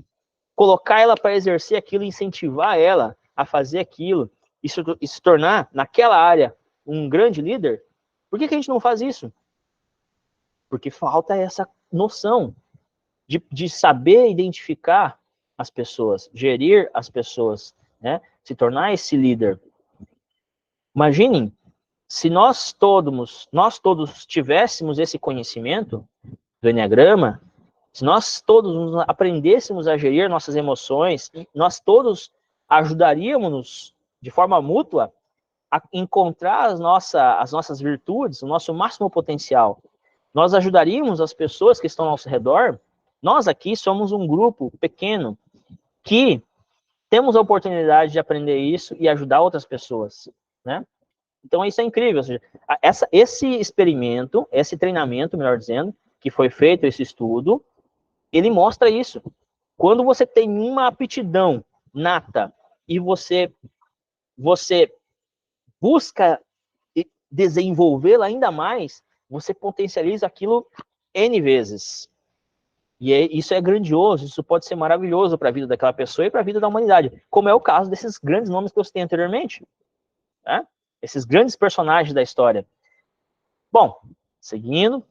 colocar ela para exercer aquilo, incentivar ela a fazer aquilo, e se tornar, naquela área, um grande líder, por que a gente não faz isso? Porque falta essa noção de saber identificar as pessoas, gerir as pessoas, né? Se tornar esse líder. Imaginem, se nós todos tivéssemos esse conhecimento do Enneagrama, se nós todos aprendêssemos a gerir nossas emoções, nós todos ajudaríamos de forma mútua a encontrar as nossas virtudes, o nosso máximo potencial. Nós ajudaríamos as pessoas que estão ao nosso redor. Nós aqui somos um grupo pequeno que temos a oportunidade de aprender isso e ajudar outras pessoas, né? Então, isso é incrível. Ou seja, esse experimento, esse treinamento, melhor dizendo, que foi feito, esse estudo, ele mostra isso. Quando você tem uma aptidão nata e você busca desenvolvê-la ainda mais, você potencializa aquilo N vezes. E isso é grandioso, isso pode ser maravilhoso para a vida daquela pessoa e para a vida da humanidade, como é o caso desses grandes nomes que eu citei anteriormente, né? Esses grandes personagens da história. Bom, seguindo,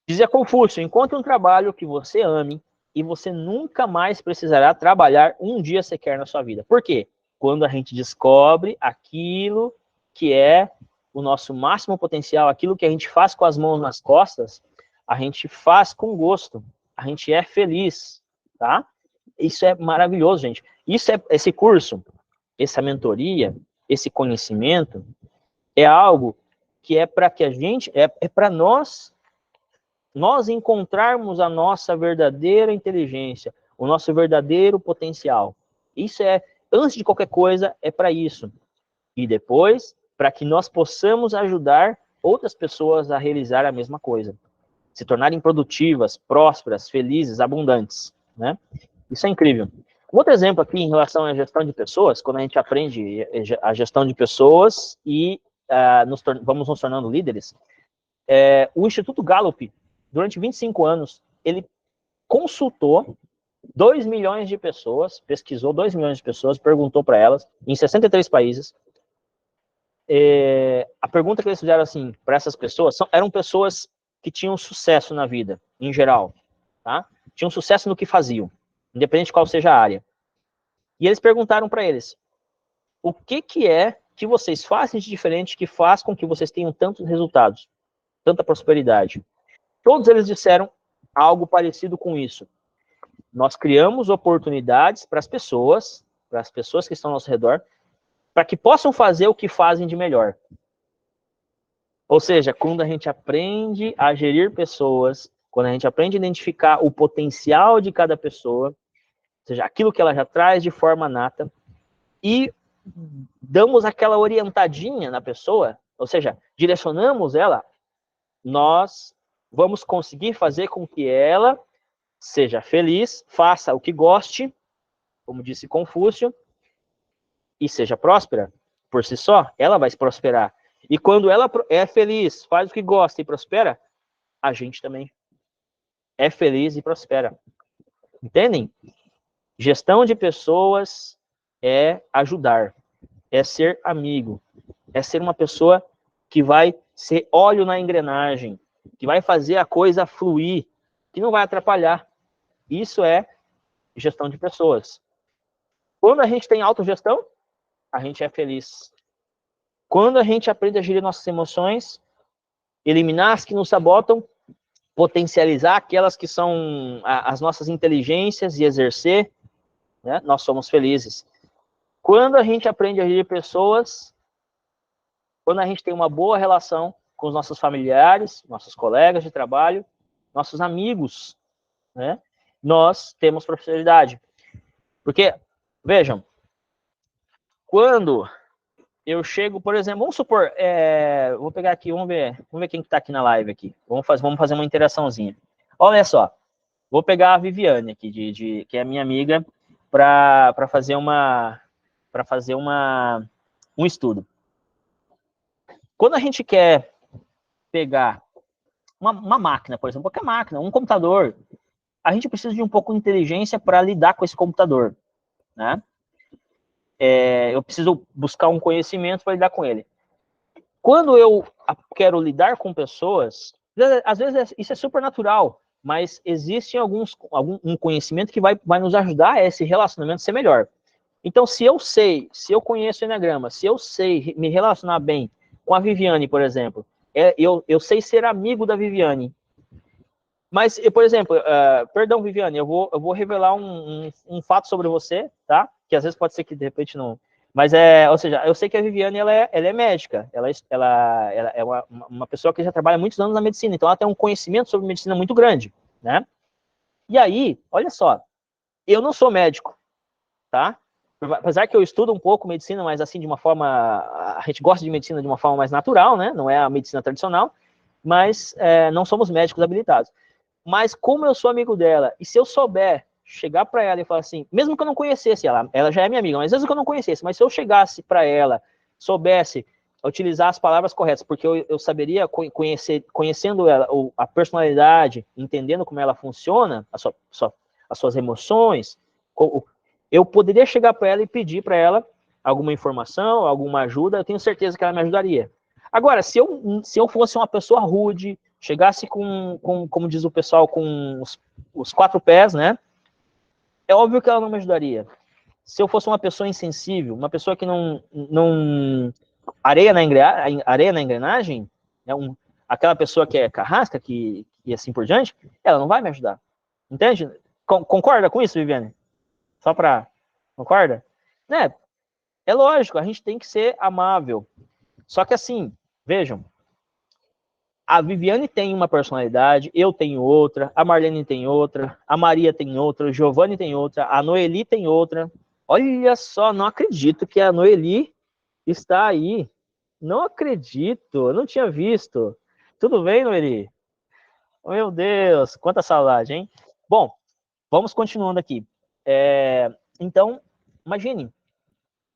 dizia Confúcio, encontre um trabalho que você ame e você nunca mais precisará trabalhar um dia sequer na sua vida. Por quê? Quando a gente descobre aquilo que é o nosso máximo potencial, aquilo que a gente faz com as mãos nas costas, a gente faz com gosto, a gente é feliz, tá? Isso é maravilhoso, gente. Esse curso, essa mentoria, esse conhecimento, é algo que é para que a gente, é para nós encontrarmos a nossa verdadeira inteligência, o nosso verdadeiro potencial. Isso antes de qualquer coisa, é para isso. E depois, para que nós possamos ajudar outras pessoas a realizar a mesma coisa. Se tornarem produtivas, prósperas, felizes, abundantes, né? Isso é incrível. Um outro exemplo aqui em relação à gestão de pessoas, quando a gente aprende a gestão de pessoas e vamos nos tornando líderes, o Instituto Gallup, durante 25 anos, ele consultou 2 milhões de pessoas, pesquisou 2 milhões de pessoas, perguntou para elas, em 63 países. A pergunta que eles fizeram assim, para essas pessoas, eram pessoas que tinham sucesso na vida, em geral, tá? Tinham sucesso no que faziam, independente de qual seja a área. E eles perguntaram para eles, o que é que vocês fazem de diferente que faz com que vocês tenham tantos resultados, tanta prosperidade? Todos eles disseram algo parecido com isso. Nós criamos oportunidades para as pessoas que estão ao nosso redor, para que possam fazer o que fazem de melhor. Ou seja, quando a gente aprende a gerir pessoas, quando a gente aprende a identificar o potencial de cada pessoa, ou seja, aquilo que ela já traz de forma nata, e damos aquela orientadinha na pessoa, ou seja, direcionamos ela, nós vamos conseguir fazer com que ela seja feliz, faça o que goste, como disse Confúcio, e seja próspera por si só, ela vai se prosperar. E quando ela é feliz, faz o que gosta e prospera, a gente também é feliz e prospera. Entendem? Gestão de pessoas é ajudar, é ser amigo, é ser uma pessoa que vai ser óleo na engrenagem, que vai fazer a coisa fluir, que não vai atrapalhar. Isso é gestão de pessoas. Quando a gente tem autogestão, a gente é feliz. Quando a gente aprende a gerir nossas emoções, eliminar as que nos sabotam, potencializar aquelas que são as nossas inteligências e exercer, né, nós somos felizes. Quando a gente aprende a gerir pessoas, quando a gente tem uma boa relação com os nossos familiares, nossos colegas de trabalho, nossos amigos, né, nós temos prosperidade. Porque, vejam, quando eu chego, por exemplo, vamos supor, vou pegar aqui, vamos ver quem que tá aqui na live aqui. Vamos fazer uma interaçãozinha. Olha só, vou pegar a Viviane aqui, que é minha amiga, para fazer um estudo. Quando a gente quer pegar uma máquina, por exemplo, qualquer máquina, um computador, a gente precisa de um pouco de inteligência para lidar com esse computador, né? Eu preciso buscar um conhecimento para lidar com ele. Quando eu quero lidar com pessoas, às vezes isso é super natural, mas existe um conhecimento que vai nos ajudar a esse relacionamento ser melhor. Então, se eu conheço o Eneagrama, se eu sei me relacionar bem com a Viviane, por exemplo, eu sei ser amigo da Viviane. Mas, por exemplo, perdão, Viviane, eu vou revelar um fato sobre você, tá? Que às vezes pode ser que de repente não. Mas ou seja, eu sei que a Viviane ela é médica, ela é uma pessoa que já trabalha muitos anos na medicina, então ela tem um conhecimento sobre medicina muito grande, né? E aí, olha só, eu não sou médico, tá? Apesar que eu estudo um pouco medicina, mas assim, de uma forma. A gente gosta de medicina de uma forma mais natural, né? Não é a medicina tradicional, mas não somos médicos habilitados. Mas como eu sou amigo dela, e se eu souber chegar para ela e falar assim, mesmo que eu não conhecesse ela já é minha amiga, mas mesmo que eu não conhecesse, mas se eu chegasse para ela, soubesse utilizar as palavras corretas, porque eu saberia conhecendo ela, a personalidade, entendendo como ela funciona, as suas emoções, eu poderia chegar para ela e pedir para ela alguma informação, alguma ajuda, eu tenho certeza que ela me ajudaria. Agora, se eu fosse uma pessoa rude, chegasse como diz o pessoal, com os 4 pés, né? É óbvio que ela não me ajudaria. Se eu fosse uma pessoa insensível, uma pessoa que não areia na engrenagem, né, aquela pessoa que é carrasca, que assim por diante, ela não vai me ajudar. Entende? Concorda com isso, Viviane? Só para... Concorda? Né? É lógico, a gente tem que ser amável. Só que assim, vejam, a Viviane tem uma personalidade, eu tenho outra, a Marlene tem outra, a Maria tem outra, o Giovanni tem outra, a Noeli tem outra. Olha só, não acredito que a Noeli está aí. Não acredito, eu não tinha visto. Tudo bem, Noeli? Meu Deus, quanta saudade, hein? Bom, vamos continuando aqui. Então, imagine,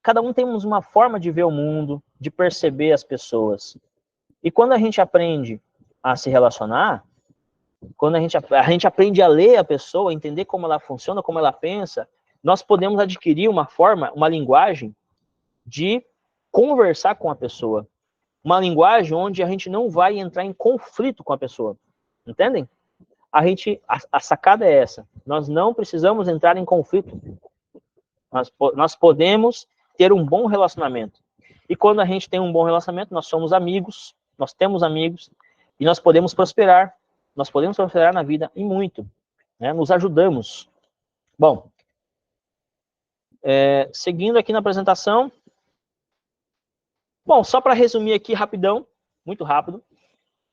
cada um temos uma forma de ver o mundo, de perceber as pessoas. E quando a gente aprende a se relacionar, quando a gente aprende a ler a pessoa, entender como ela funciona, como ela pensa, nós podemos adquirir uma linguagem de conversar com a pessoa. Uma linguagem onde a gente não vai entrar em conflito com a pessoa. Entendem? A sacada é essa. Nós não precisamos entrar em conflito. Nós podemos ter um bom relacionamento. E quando a gente tem um bom relacionamento, nós somos amigos, nós temos amigos, e nós podemos prosperar. Nós podemos prosperar na vida e muito. Né? Nos ajudamos. Bom, seguindo aqui na apresentação. Bom, só para resumir aqui rapidão, muito rápido.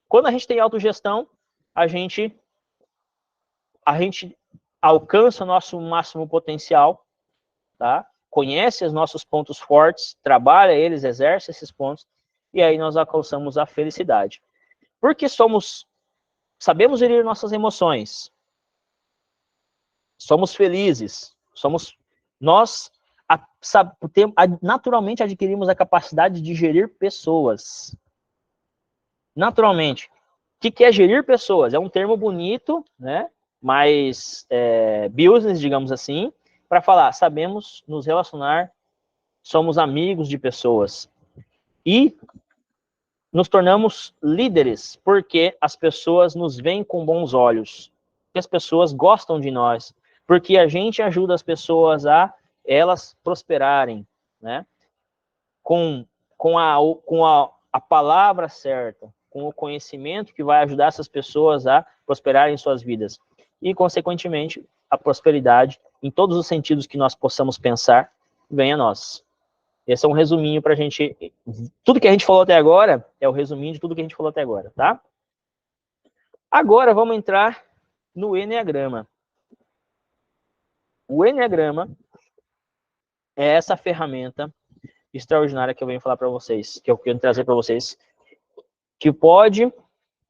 Quando a gente tem autogestão, a gente alcança o nosso máximo potencial, tá? Conhece os nossos pontos fortes, trabalha eles, exerce esses pontos, e aí nós alcançamos a felicidade. Porque sabemos gerir nossas emoções, somos felizes, nós naturalmente adquirimos a capacidade de gerir pessoas. Naturalmente. O que é gerir pessoas? É um termo bonito, né? Mais business, digamos assim, para falar, sabemos nos relacionar, somos amigos de pessoas. E nos tornamos líderes, porque as pessoas nos veem com bons olhos, porque as pessoas gostam de nós, porque a gente ajuda as pessoas a elas prosperarem, né? Com a palavra certa, com o conhecimento que vai ajudar essas pessoas a prosperarem em suas vidas. E, consequentemente, a prosperidade, em todos os sentidos que nós possamos pensar, vem a nós. Esse é um resuminho para a gente... Tudo que a gente falou até agora é o resuminho de tudo que a gente falou até agora, tá? Agora vamos entrar no Eneagrama. O Eneagrama é essa ferramenta extraordinária que eu venho falar para vocês, que eu quero trazer para vocês, que pode,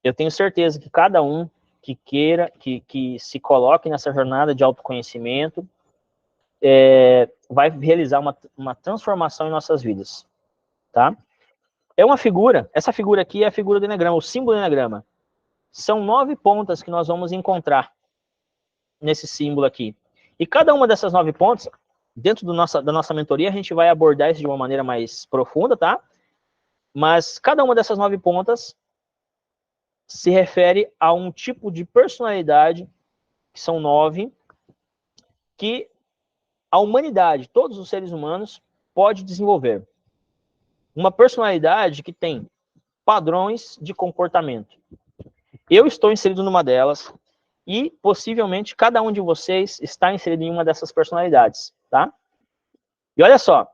eu tenho certeza que cada um que queira, que se coloque nessa jornada de autoconhecimento, vai realizar uma transformação em nossas vidas, tá? É uma figura, essa figura aqui é a figura do Eneagrama, o símbolo do Eneagrama. São 9 pontas que nós vamos encontrar nesse símbolo aqui. E cada uma dessas 9 pontas, dentro da nossa mentoria, a gente vai abordar isso de uma maneira mais profunda, tá? Mas cada uma dessas 9 pontas se refere a um tipo de personalidade, que são 9, que a humanidade, todos os seres humanos, pode desenvolver. Uma personalidade que tem padrões de comportamento. Eu estou inserido numa delas e, possivelmente, cada um de vocês está inserido em uma dessas personalidades, tá? E olha só,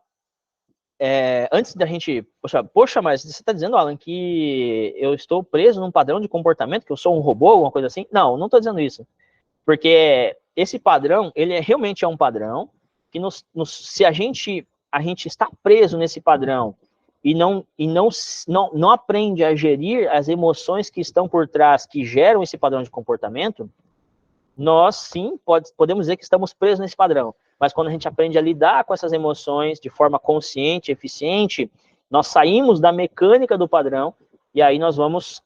antes da gente... Poxa, mas você está dizendo, Alan, que eu estou preso num padrão de comportamento, que eu sou um robô, alguma coisa assim? Não, não estou dizendo isso. Porque esse padrão, ele realmente é um padrão que se a gente está preso nesse padrão e não aprende a gerir as emoções que estão por trás, que geram esse padrão de comportamento, nós sim podemos dizer que estamos presos nesse padrão. Mas quando a gente aprende a lidar com essas emoções de forma consciente, eficiente, nós saímos da mecânica do padrão e aí nós vamos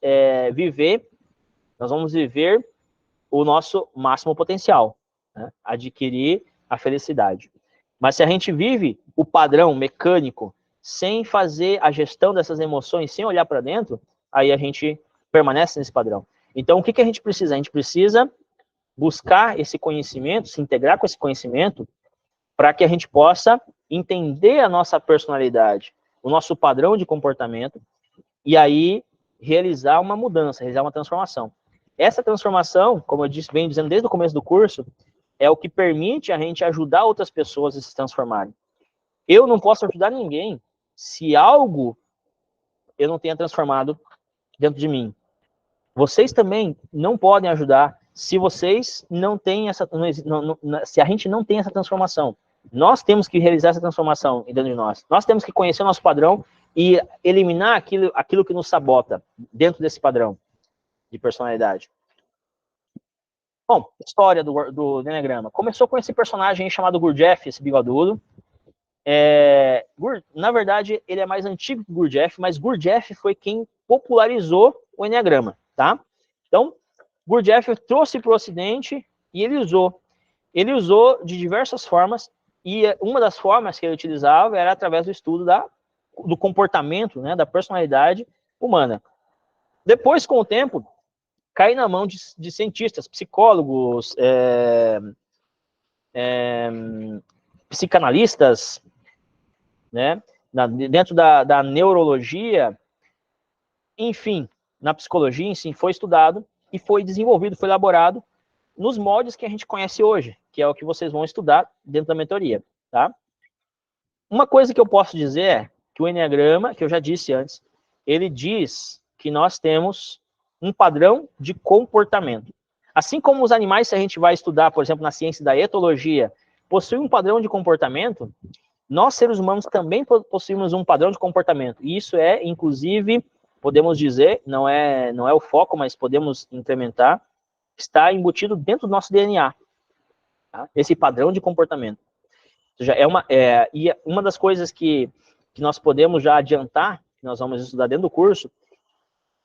viver o nosso máximo potencial, né? Adquirir a felicidade. Mas se a gente vive o padrão mecânico sem fazer a gestão dessas emoções, sem olhar para dentro, aí a gente permanece nesse padrão. Então, o que a gente precisa? A gente precisa buscar esse conhecimento, se integrar com esse conhecimento, para que a gente possa entender a nossa personalidade, o nosso padrão de comportamento, e aí realizar uma mudança, realizar uma transformação. Essa transformação, como eu venho dizendo desde o começo do curso, é o que permite a gente ajudar outras pessoas a se transformarem. Eu não posso ajudar ninguém se algo eu não tenha transformado dentro de mim. Vocês também não podem ajudar se vocês não têm se a gente não tem essa transformação. Nós temos que realizar essa transformação dentro de nós. Nós temos que conhecer o nosso padrão e eliminar aquilo que nos sabota dentro desse padrão de personalidade. Bom, história do Eneagrama. Começou com esse personagem chamado Gurdjieff, esse bigodudo. Na verdade, ele é mais antigo que Gurdjieff, mas Gurdjieff foi quem popularizou o Eneagrama, tá? Então, Gurdjieff trouxe para o Ocidente e ele usou. Ele usou de diversas formas, e uma das formas que ele utilizava era através do estudo do comportamento, né, da personalidade humana. Depois, com o tempo, cai na mão de cientistas, psicólogos, psicanalistas, né, dentro da neurologia, enfim, na psicologia, enfim, foi estudado e foi desenvolvido, foi elaborado nos moldes que a gente conhece hoje, que é o que vocês vão estudar dentro da mentoria, tá? Uma coisa que eu posso dizer é que o Eneagrama, que eu já disse antes, ele diz que nós temos um padrão de comportamento. Assim como os animais, se a gente vai estudar, por exemplo, na ciência da etologia, possuem um padrão de comportamento, nós, seres humanos, também possuímos um padrão de comportamento. E isso é, inclusive, podemos dizer, não é o foco, mas podemos incrementar, está embutido dentro do nosso DNA, tá? Esse padrão de comportamento. Ou seja, e uma das coisas que nós podemos já adiantar, que nós vamos estudar dentro do curso,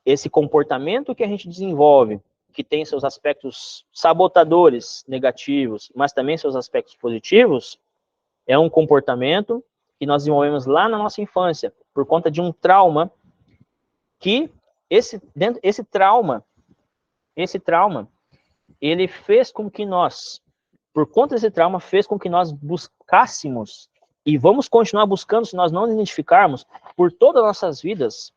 esse comportamento que a gente desenvolve, que tem seus aspectos sabotadores, negativos, mas também seus aspectos positivos, é um comportamento que nós desenvolvemos lá na nossa infância, por conta de um trauma, que esse trauma, ele fez com que nós, por conta desse trauma, fez com que nós buscássemos, e vamos continuar buscando, se nós não identificarmos, por todas as nossas vidas,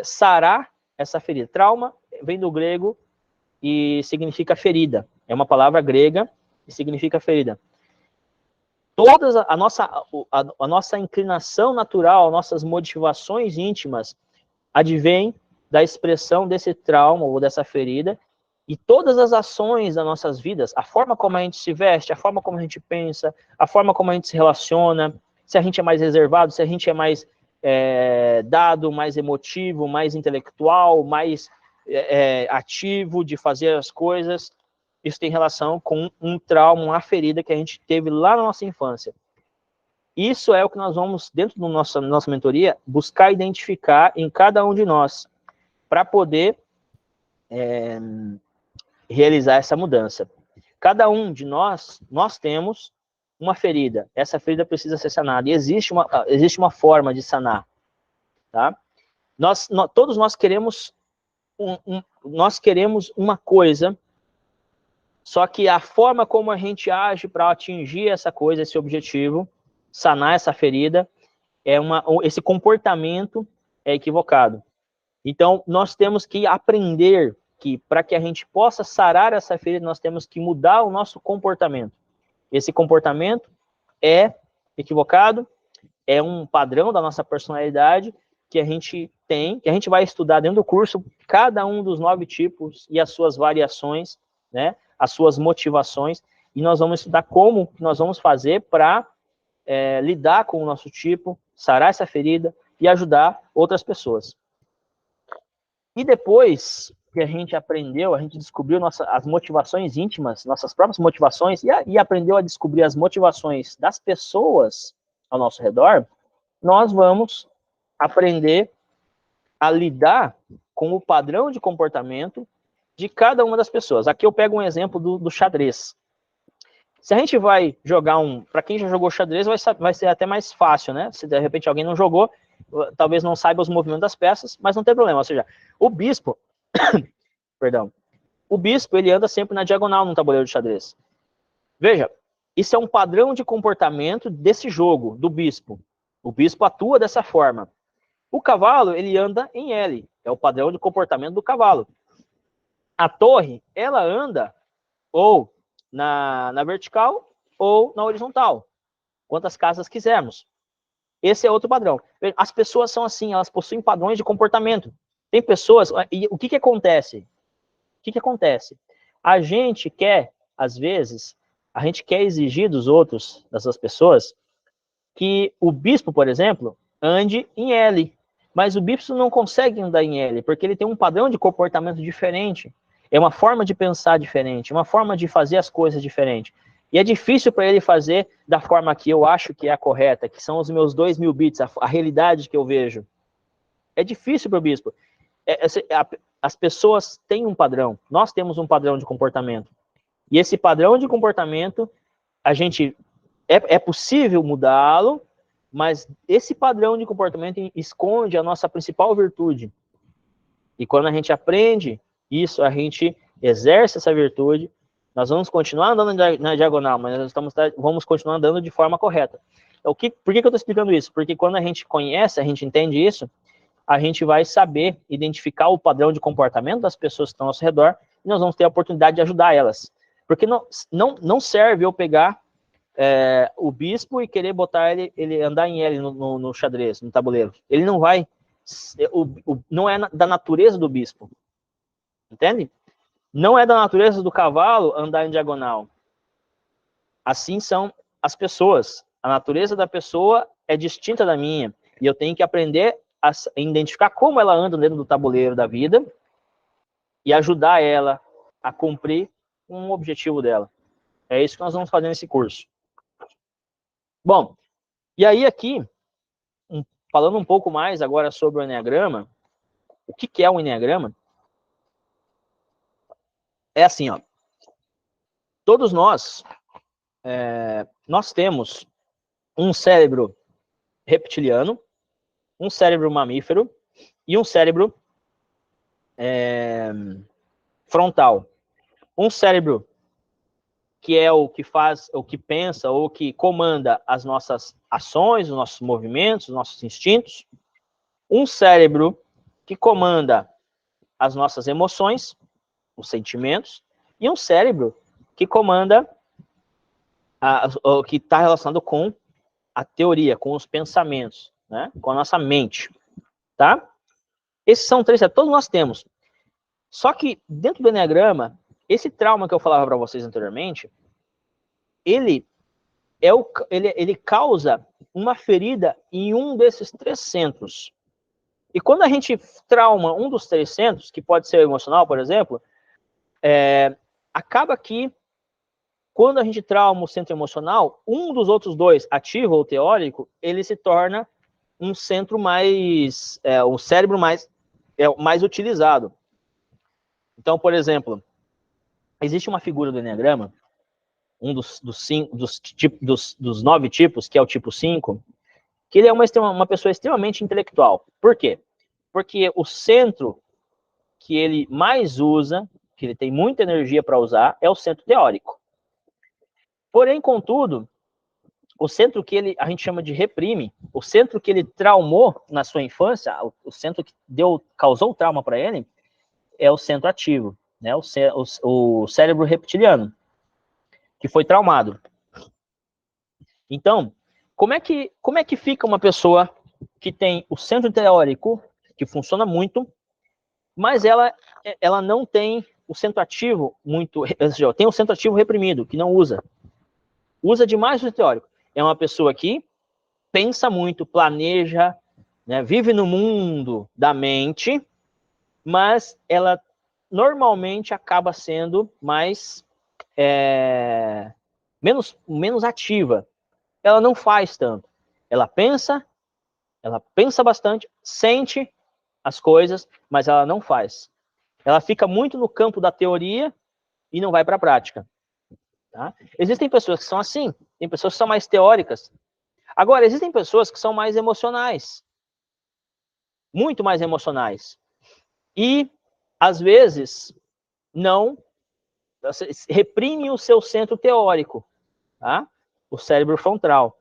sarar essa ferida. Trauma vem do grego e significa ferida. É uma palavra grega e significa ferida. A nossa inclinação natural, nossas motivações íntimas, advém da expressão desse trauma ou dessa ferida, e todas as ações das nossas vidas, a forma como a gente se veste, a forma como a gente pensa, a forma como a gente se relaciona, se a gente é mais reservado, se a gente é mais dado, mais emotivo, mais intelectual, mais ativo de fazer as coisas. Isso tem relação com um trauma, uma ferida que a gente teve lá na nossa infância. Isso é o que nós vamos, dentro da nossa mentoria, buscar identificar em cada um de nós, para poder realizar essa mudança. Cada um de nós temos uma ferida. Essa ferida precisa ser sanada. E existe uma forma de sanar. Tá? Todos nós queremos uma coisa, só que a forma como a gente age para atingir essa coisa, esse objetivo, sanar essa ferida, esse comportamento é equivocado. Então, nós temos que aprender que, para que a gente possa sarar essa ferida, nós temos que mudar o nosso comportamento. Esse comportamento é equivocado, é um padrão da nossa personalidade que a gente tem, que a gente vai estudar dentro do curso, cada um dos 9 tipos e as suas variações, né, as suas motivações, e nós vamos estudar como nós vamos fazer para lidar com o nosso tipo, sarar essa ferida e ajudar outras pessoas. E depois que a gente aprendeu, a gente descobriu as motivações íntimas, nossas próprias motivações, e aprendeu a descobrir as motivações das pessoas ao nosso redor, nós vamos aprender a lidar com o padrão de comportamento de cada uma das pessoas. Aqui eu pego um exemplo do xadrez. Se a gente vai jogar para quem já jogou xadrez, vai ser até mais fácil, né? Se de repente alguém não jogou, talvez não saiba os movimentos das peças, mas não tem problema. Ou seja, o bispo, perdão, o bispo, ele anda sempre na diagonal no tabuleiro de xadrez. Veja, isso é um padrão de comportamento desse jogo, do bispo. O bispo atua dessa forma. O cavalo, ele anda em L, é o padrão de comportamento do cavalo. A torre, ela anda ou na vertical ou na horizontal, quantas casas quisermos. Esse é outro padrão. As pessoas são assim, elas possuem padrões de comportamento. Tem pessoas, e o que acontece? O que acontece? A gente quer, às vezes, a gente quer exigir dos outros, dessas pessoas, que o bispo, por exemplo, ande em L. Mas o bispo não consegue andar em L, porque ele tem um padrão de comportamento diferente. É uma forma de pensar diferente, uma forma de fazer as coisas diferente. E é difícil para ele fazer da forma que eu acho que é a correta, que são os meus 2.000 bits, a realidade que eu vejo. É difícil para o bispo. As pessoas têm um padrão, nós temos um padrão de comportamento. E esse padrão de comportamento, a gente é possível mudá-lo, mas esse padrão de comportamento esconde a nossa principal virtude. E quando a gente aprende isso, a gente exerce essa virtude, nós vamos continuar andando na diagonal, mas nós vamos continuar andando de forma correta. Então, por que eu estou explicando isso? Porque quando a gente conhece, a gente entende isso, a gente vai saber identificar o padrão de comportamento das pessoas que estão ao nosso redor e nós vamos ter a oportunidade de ajudar elas. Porque não serve eu pegar o bispo e querer botar ele andar em L no xadrez, no tabuleiro. Ele não vai... não é da natureza do bispo. Entende? Não é da natureza do cavalo andar em diagonal. Assim são as pessoas. A natureza da pessoa é distinta da minha. E eu tenho que aprender a identificar como ela anda dentro do tabuleiro da vida e ajudar ela a cumprir um objetivo dela. É isso que nós vamos fazer nesse curso. Bom, e aí aqui, falando um pouco mais agora sobre o Enneagrama, o que é o Enneagrama? É assim, ó. Todos nós temos um cérebro reptiliano, um cérebro mamífero e um cérebro frontal. Um cérebro que é o que faz, o que pensa, ou que comanda as nossas ações, os nossos movimentos, os nossos instintos. Um cérebro que comanda as nossas emoções, os sentimentos, e um cérebro que comanda o que está relacionado com a teoria, com os pensamentos, né? Com a nossa mente, tá? Esses são 3 cérebros, todos nós temos. Só que dentro do Enneagrama, esse trauma que eu falava para vocês anteriormente, ele causa uma ferida em um desses 3 centros. E quando a gente trauma um dos 3 centros, que pode ser o emocional, por exemplo, acaba que, quando a gente trauma o centro emocional, um dos outros 2, ativo ou teórico, ele se torna um centro mais, o cérebro mais utilizado. Então, por exemplo, existe uma figura do Eneagrama, um dos 9 tipos, que é o tipo 5, que ele é uma pessoa extremamente intelectual. Por quê? Porque o centro que ele mais usa, que ele tem muita energia para usar, é o centro teórico. Porém, contudo, o centro que a gente chama de reprime, o centro que ele traumou na sua infância, o centro que causou trauma para ele, é o centro ativo, né? O cérebro reptiliano, que foi traumado. Então, como é que fica uma pessoa que tem o centro teórico, que funciona muito, mas ela não tem o centro ativo muito, tem o centro ativo reprimido, que não usa demais o teórico. É uma pessoa que pensa muito, planeja, né, vive no mundo da mente, mas ela normalmente acaba sendo mais menos ativa. Ela não faz tanto. Ela pensa bastante, sente as coisas, mas ela não faz. Ela fica muito no campo da teoria e não vai para a prática. Tá? Existem pessoas que são assim, tem pessoas que são mais teóricas. Agora, existem pessoas que são mais emocionais, muito mais emocionais. E, às vezes, não reprime o seu centro teórico, tá? O cérebro frontal.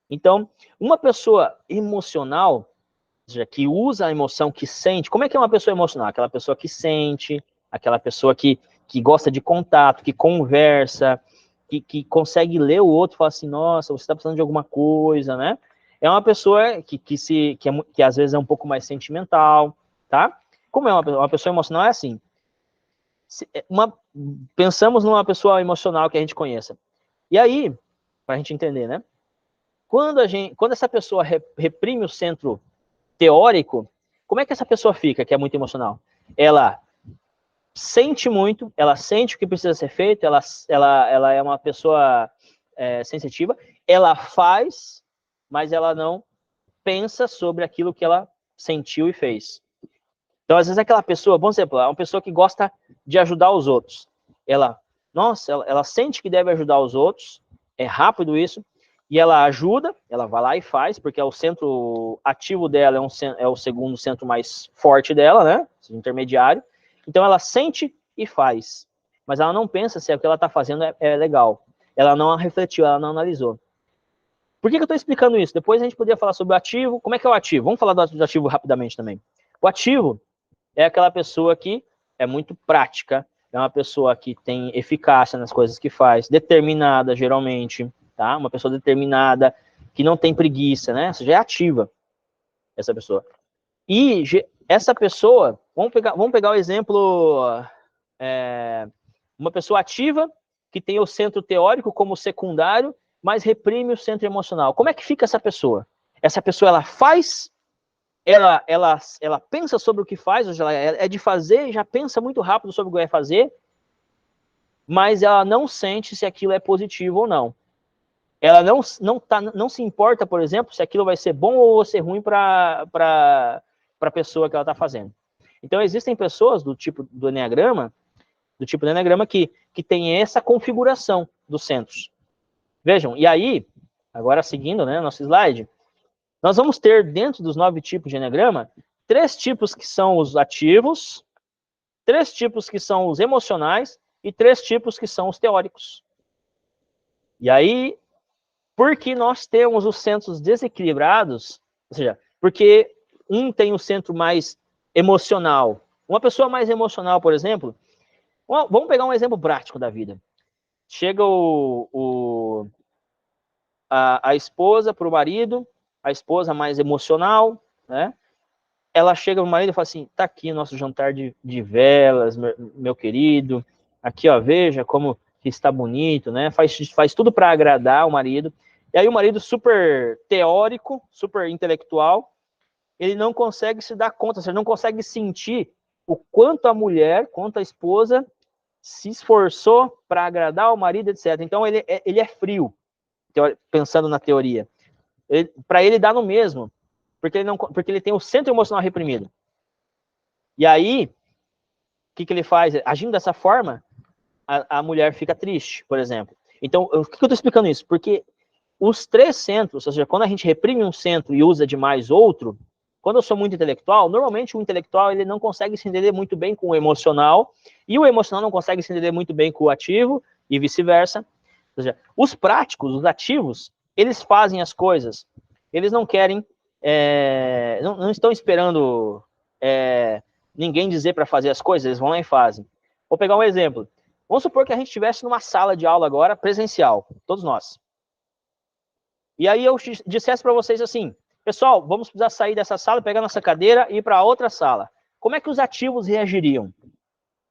Então, uma pessoa emocional, ou seja, que usa a emoção, que sente, como é que é uma pessoa emocional? Aquela pessoa que sente, aquela pessoa que gosta de contato, que conversa, que consegue ler o outro e falar assim, nossa, você está precisando de alguma coisa, né? É uma pessoa que às vezes é um pouco mais sentimental, tá? Como é uma pessoa emocional, é assim. Pensamos numa pessoa emocional que a gente conheça. E aí, para a gente entender, né? Quando essa pessoa reprime o centro teórico, como é que essa pessoa fica, que é muito emocional? Ela sente muito, ela sente o que precisa ser feito, ela é uma pessoa sensitiva, ela faz, mas ela não pensa sobre aquilo que ela sentiu e fez. Então, às vezes, aquela pessoa, bom exemplo, é uma pessoa que gosta de ajudar os outros. Ela sente que deve ajudar os outros, é rápido isso, e ela ajuda, ela vai lá e faz, porque o centro ativo dela é o segundo centro mais forte dela, né? Intermediário. Então, ela sente e faz, mas ela não pensa se o que ela está fazendo é legal. Ela não refletiu, ela não analisou. Por que eu estou explicando isso? Depois a gente poderia falar sobre o ativo. Como é que é o ativo? Vamos falar do ativo rapidamente também. O ativo é aquela pessoa que é muito prática, é uma pessoa que tem eficácia nas coisas que faz, determinada, geralmente, tá? Uma pessoa determinada, que não tem preguiça, né? Ou seja, é ativa, essa pessoa. E essa pessoa, vamos pegar o exemplo, uma pessoa ativa, que tem o centro teórico como secundário, mas reprime o centro emocional. Como é que fica essa pessoa? Essa pessoa, ela faz, ela pensa sobre o que faz, ou seja, ela é de fazer e já pensa muito rápido sobre o que vai fazer, mas ela não sente se aquilo é positivo ou não. Ela não se importa, por exemplo, se aquilo vai ser bom ou vai ser ruim para a pessoa que ela está fazendo. Então, existem pessoas do tipo do Eneagrama, que tem essa configuração dos centros. Vejam, e aí, agora seguindo, né, nosso slide, nós vamos ter, dentro dos 9 tipos de Eneagrama, 3 tipos que são os ativos, 3 tipos que são os emocionais e 3 tipos que são os teóricos. E aí, por que nós temos os centros desequilibrados? Ou seja, porque um tem o centro mais emocional. Uma pessoa mais emocional, por exemplo, vamos pegar um exemplo prático da vida. Chega a esposa para o marido, a esposa mais emocional, né? Ela chega pro marido e fala assim, tá aqui nosso jantar de velas, meu querido, aqui, ó, veja como que está bonito, né? Faz tudo para agradar o marido. E aí o marido super teórico, super intelectual, ele não consegue se dar conta, você não consegue sentir o quanto a mulher, quanto a esposa se esforçou para agradar o marido, etc. Então ele é frio, pensando na teoria. Para ele dá no mesmo, porque ele tem o centro emocional reprimido. E aí, o que ele faz? Agindo dessa forma, a mulher fica triste, por exemplo. Então, por que eu estou explicando isso? Porque os 3 centros, ou seja, quando a gente reprime um centro e usa demais outro, quando eu sou muito intelectual, normalmente o intelectual ele não consegue se entender muito bem com o emocional, e o emocional não consegue se entender muito bem com o ativo, e vice-versa. Ou seja, os práticos, os ativos, eles fazem as coisas, eles não querem, não estão esperando ninguém dizer para fazer as coisas, eles vão lá e fazem. Vou pegar um exemplo. Vamos supor que a gente estivesse numa sala de aula agora, presencial, todos nós. E aí eu dissesse para vocês assim, pessoal, vamos precisar sair dessa sala, pegar nossa cadeira e ir para outra sala. Como é que os ativos reagiriam?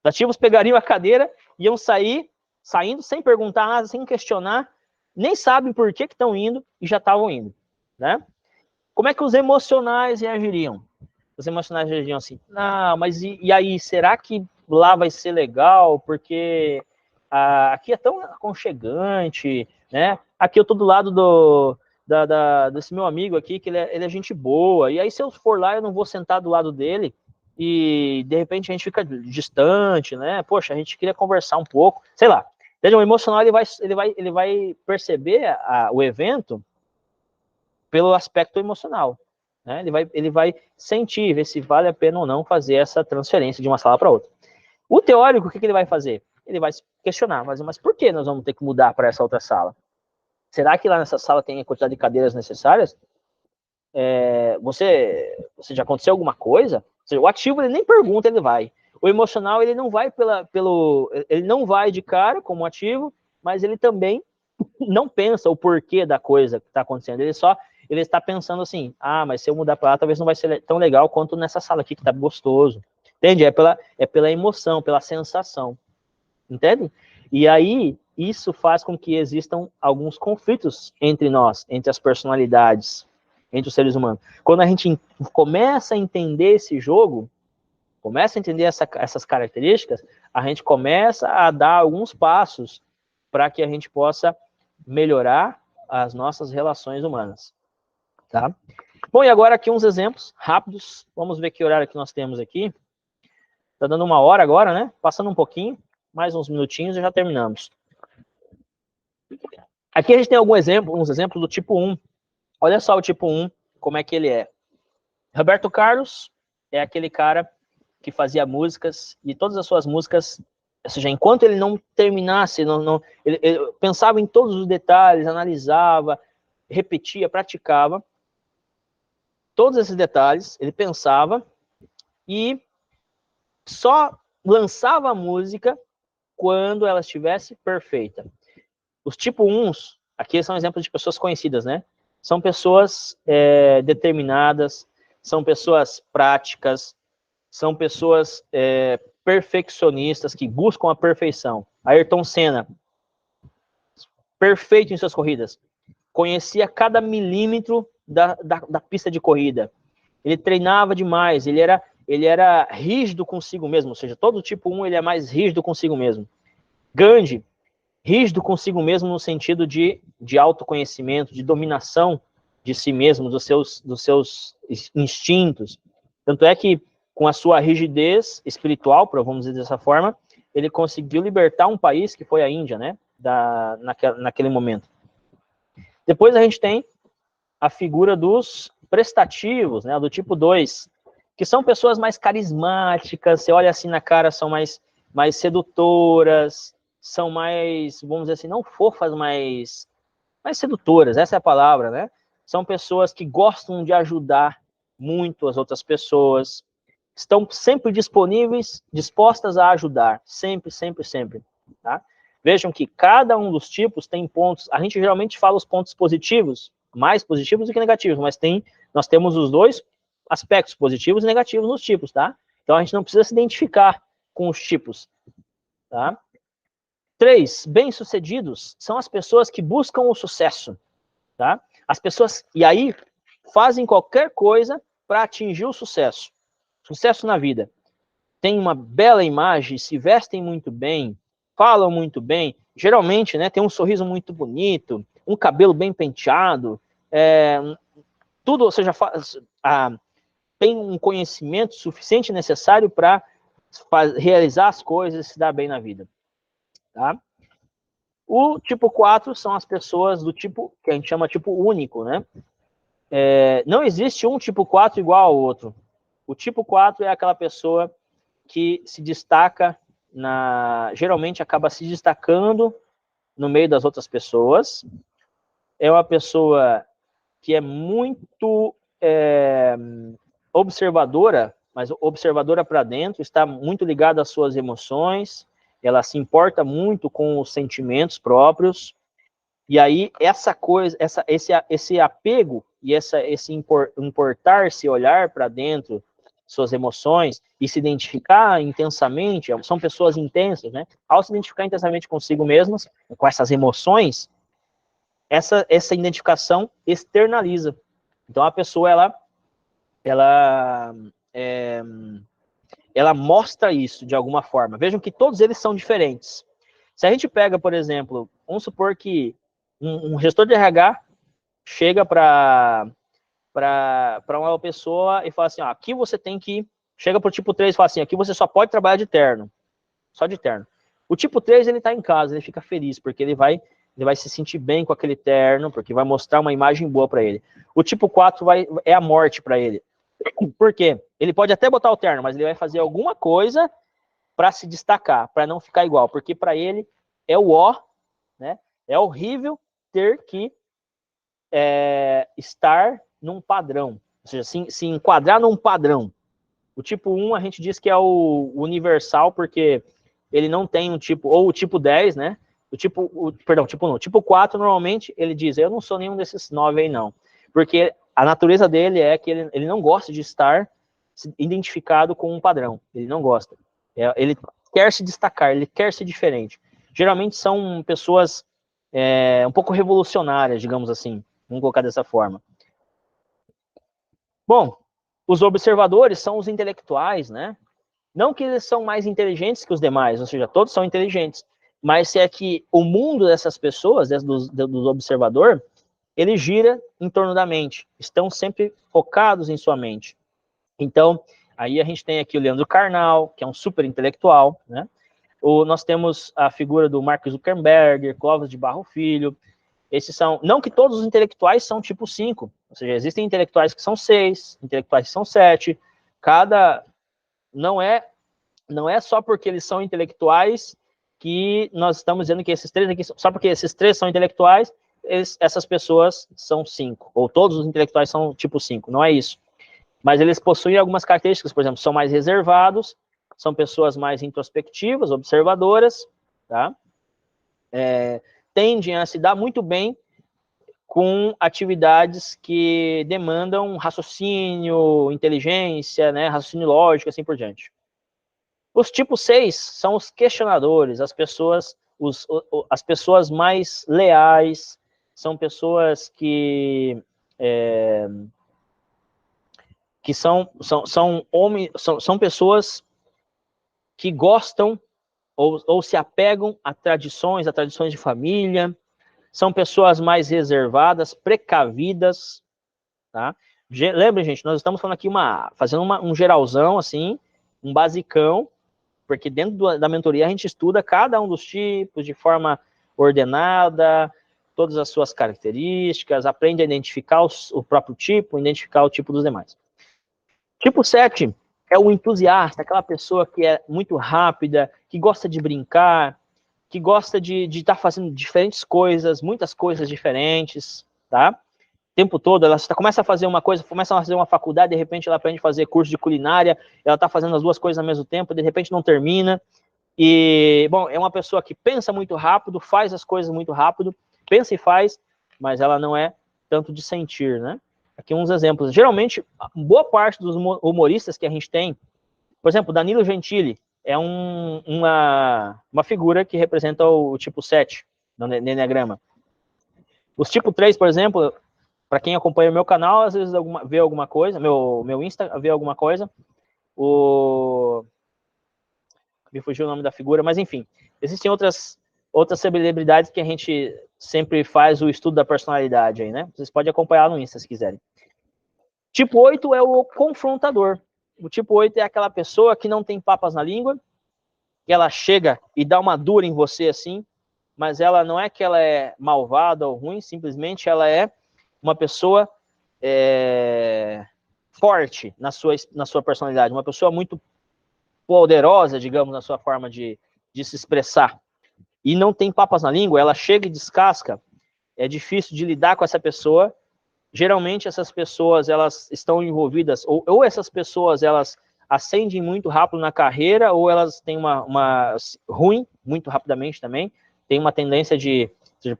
Os ativos pegariam a cadeira, iam saindo sem perguntar nada, sem questionar, nem sabem por que estão indo e já estavam indo, né? Como é que os emocionais reagiriam? Os emocionais reagiriam assim, não, mas e aí, será que lá vai ser legal? Porque aqui é tão aconchegante, né? Aqui eu tô do lado desse meu amigo aqui, que ele é gente boa, e aí se eu for lá, eu não vou sentar do lado dele, e de repente a gente fica distante, né? Poxa, a gente queria conversar um pouco, sei lá. Entendeu? O emocional ele vai perceber o evento pelo aspecto emocional, né? Ele vai sentir, ver se vale a pena ou não fazer essa transferência de uma sala para outra. O teórico, o que ele vai fazer? Ele vai questionar, mas por que nós vamos ter que mudar para essa outra sala? Será que lá nessa sala tem a quantidade de cadeiras necessárias? Você já aconteceu alguma coisa? Ou seja, o ativo ele nem pergunta, ele vai. O emocional ele não vai ele não vai de cara como ativo, mas ele também não pensa o porquê da coisa que está acontecendo. Ele está pensando assim, mas se eu mudar para lá, talvez não vai ser tão legal quanto nessa sala aqui que está gostoso. Entende? É pela emoção, pela sensação. Entende? E aí, isso faz com que existam alguns conflitos entre nós, entre as personalidades, entre os seres humanos. Quando a gente começa a entender esse jogo, começa a entender essas características, a gente começa a dar alguns passos para que a gente possa melhorar as nossas relações humanas. Tá? Bom, e agora aqui uns exemplos rápidos. Vamos ver que horário que nós temos aqui. Está dando 1 hora agora, né? Passando um pouquinho, mais uns minutinhos e já terminamos. Aqui a gente tem uns exemplos do tipo 1. Olha só o tipo 1, como é que ele é. Roberto Carlos é aquele cara que fazia músicas, e todas as suas músicas, ou seja, enquanto ele não terminasse, ele pensava em todos os detalhes, analisava, repetia, praticava, todos esses detalhes, ele pensava, e só lançava a música quando ela estivesse perfeita. Os tipo 1s, aqui são exemplos de pessoas conhecidas, né? São pessoas determinadas, são pessoas práticas, são pessoas perfeccionistas, que buscam a perfeição. Ayrton Senna, perfeito em suas corridas. Conhecia cada milímetro da pista de corrida. Ele treinava demais, ele era rígido consigo mesmo, ou seja, todo tipo 1 ele é mais rígido consigo mesmo. Gandhi, rígido consigo mesmo no sentido de autoconhecimento, de dominação de si mesmo, dos seus instintos. Tanto é que, com a sua rigidez espiritual, vamos dizer dessa forma, ele conseguiu libertar um país que foi a Índia, né, naquele momento. Depois a gente tem a figura dos prestativos, né, do tipo 2, que são pessoas mais carismáticas, você olha assim na cara, são mais sedutoras, são mais, vamos dizer assim, não fofas, mais sedutoras, essa é a palavra, né? São pessoas que gostam de ajudar muito as outras pessoas, estão sempre disponíveis, dispostas a ajudar, sempre, sempre, sempre, tá? Vejam que cada um dos tipos tem pontos, a gente geralmente fala os pontos positivos, mais positivos do que negativos, mas nós temos os dois aspectos positivos e negativos nos tipos, tá? Então a gente não precisa se identificar com os tipos, tá? 3, bem-sucedidos são as pessoas que buscam o sucesso. tá? As pessoas, e aí, fazem qualquer coisa para atingir o sucesso. Sucesso na vida. Tem uma bela imagem, se vestem muito bem, falam muito bem, geralmente, né, tem um sorriso muito bonito, um cabelo bem penteado, tudo, ou seja, tem um conhecimento suficiente necessário para realizar as coisas e se dar bem na vida. Tá? O tipo 4 são as pessoas do tipo, que a gente chama tipo único, né? Não existe um tipo 4 igual ao outro. O tipo 4 é aquela pessoa que se destaca, geralmente acaba se destacando no meio das outras pessoas. É uma pessoa que é muito observadora, mas observadora para dentro, está muito ligada às suas emoções, ela se importa muito com os sentimentos próprios, e aí essa coisa, esse apego e esse importar-se, olhar para dentro, suas emoções e se identificar intensamente, são pessoas intensas, né? Ao se identificar intensamente consigo mesmas, com essas emoções, essa identificação externaliza. Então a pessoa ela mostra isso de alguma forma. Vejam que todos eles são diferentes. Se a gente pega, por exemplo, vamos supor que um gestor de RH chega para uma pessoa e fala assim, ó, aqui você tem que... Chega para o tipo 3 e fala assim, aqui você só pode trabalhar de terno. Só de terno. O tipo 3, ele está em casa, ele fica feliz, porque ele vai se sentir bem com aquele terno, porque vai mostrar uma imagem boa para ele. O tipo 4 é a morte para ele. Por quê? Ele pode até botar o terno, mas ele vai fazer alguma coisa para se destacar, para não ficar igual, porque para ele é o ó, né? É horrível ter que estar num padrão, ou seja, se enquadrar num padrão. O tipo 1 a gente diz que é o universal, porque ele não tem um tipo, ou o tipo 10, né? Tipo 1, o tipo 4 normalmente ele diz, eu não sou nenhum desses 9 aí não, porque a natureza dele é que ele não gosta de estar identificado com um padrão, ele não gosta. Ele quer se destacar, ele quer ser diferente. Geralmente são pessoas um pouco revolucionárias, digamos assim, vamos colocar dessa forma. Bom, os observadores são os intelectuais, né? Não que eles são mais inteligentes que os demais, ou seja, todos são inteligentes, mas é que o mundo dessas pessoas, do observador, ele gira em torno da mente, estão sempre focados em sua mente. Então, aí a gente tem aqui o Leandro Carnal, que é um super intelectual, né? Nós temos a figura do Mark Zuckerberg, Clóvis de Barro Filho. Esses são, não que todos os intelectuais são tipo 5, ou seja, existem intelectuais que são 6, intelectuais que são 7, não é só porque eles são intelectuais que nós estamos dizendo que esses 3 aqui, só porque esses 3 são intelectuais, essas pessoas são 5, ou todos os intelectuais são tipo 5, não é isso. Mas eles possuem algumas características, por exemplo, são mais reservados, são pessoas mais introspectivas, observadoras, tá? Tendem a se dar muito bem com atividades que demandam raciocínio, inteligência, né, raciocínio lógico, assim por diante. Os tipos 6 são os questionadores, as pessoas mais leais, são pessoas que são pessoas que gostam ou se apegam a tradições de família, são pessoas mais reservadas, precavidas, tá? Lembra, gente, nós estamos falando aqui fazendo um geralzão, assim, um basicão, porque dentro da mentoria a gente estuda cada um dos tipos de forma ordenada, todas as suas características, aprende a identificar o próprio tipo, identificar o tipo dos demais. Tipo 7 é o entusiasta, aquela pessoa que é muito rápida, que gosta de brincar, que gosta de estar fazendo diferentes coisas, muitas coisas diferentes, tá? O tempo todo, ela começa a fazer uma coisa, começa a fazer uma faculdade, de repente ela aprende a fazer curso de culinária, ela está fazendo as duas coisas ao mesmo tempo, de repente não termina. E, bom, é uma pessoa que pensa muito rápido, faz as coisas muito rápido, pensa e faz, mas ela não é tanto de sentir, né? Aqui uns exemplos. Geralmente, boa parte dos humoristas que a gente tem, por exemplo, Danilo Gentili, é uma figura que representa o tipo 7 no Enneagrama. Os tipo 3, por exemplo, para quem acompanha o meu canal, às vezes vê alguma coisa, meu Insta vê alguma coisa, me fugiu o nome da figura, mas enfim, existem outras celebridades que a gente sempre faz o estudo da personalidade aí, né? Vocês podem acompanhar no Insta se quiserem. Tipo 8 é o confrontador. O tipo 8 é aquela pessoa que não tem papas na língua, que ela chega e dá uma dura em você assim, mas ela não é que ela é malvada ou ruim, simplesmente ela é uma pessoa forte na sua personalidade, uma pessoa muito poderosa, digamos, na sua forma de se expressar. E não tem papas na língua, ela chega e descasca, é difícil de lidar com essa pessoa. Geralmente essas pessoas, elas estão envolvidas, ou essas pessoas, elas ascendem muito rápido na carreira, ou elas têm uma ruim, muito rapidamente também, tem uma tendência de,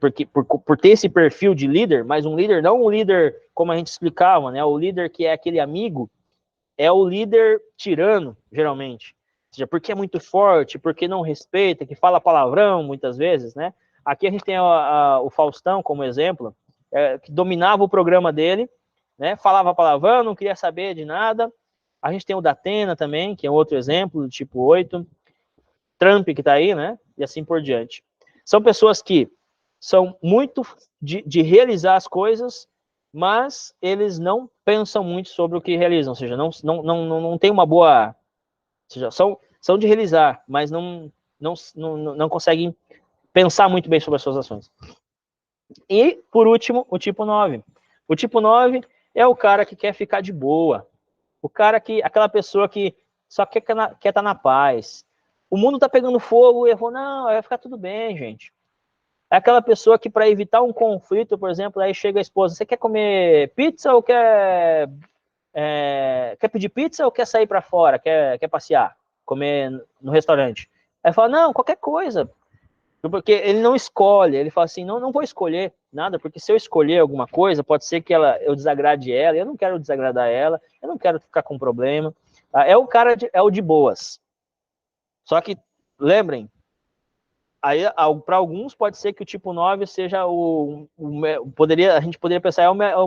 porque, por ter esse perfil de líder, mas um líder, não um líder como a gente explicava, né, o líder que é aquele amigo, é o líder tirano, geralmente. Ou seja, porque é muito forte, porque não respeita, que fala palavrão muitas vezes, né? Aqui a gente tem o Faustão como exemplo, que dominava o programa dele, né? Falava palavrão, não queria saber de nada. A gente tem o Datena também, que é outro exemplo, do tipo 8. Trump, que está aí, né? E assim por diante. São pessoas que são muito de realizar as coisas, mas eles não pensam muito sobre o que realizam, ou seja, não tem uma boa... Ou seja, são de realizar, mas não conseguem pensar muito bem sobre as suas ações. E, por último, o tipo 9. O tipo 9 é o cara que quer ficar de boa. Aquela pessoa que só quer estar na paz. O mundo tá pegando fogo e eu vou, não, vai ficar tudo bem, gente. É aquela pessoa que, para evitar um conflito, por exemplo, aí chega a esposa, você quer comer pizza ou quer pedir pizza ou quer sair para fora, quer passear, comer no restaurante? Aí fala, não, qualquer coisa. Porque ele não escolhe, ele fala assim, não vou escolher nada, porque se eu escolher alguma coisa, pode ser que eu desagrade ela, eu não quero desagradar ela, eu não quero ficar com problema. Tá? É o de boas. Só que, lembrem, aí para alguns pode ser que o tipo 9 seja a gente poderia pensar, o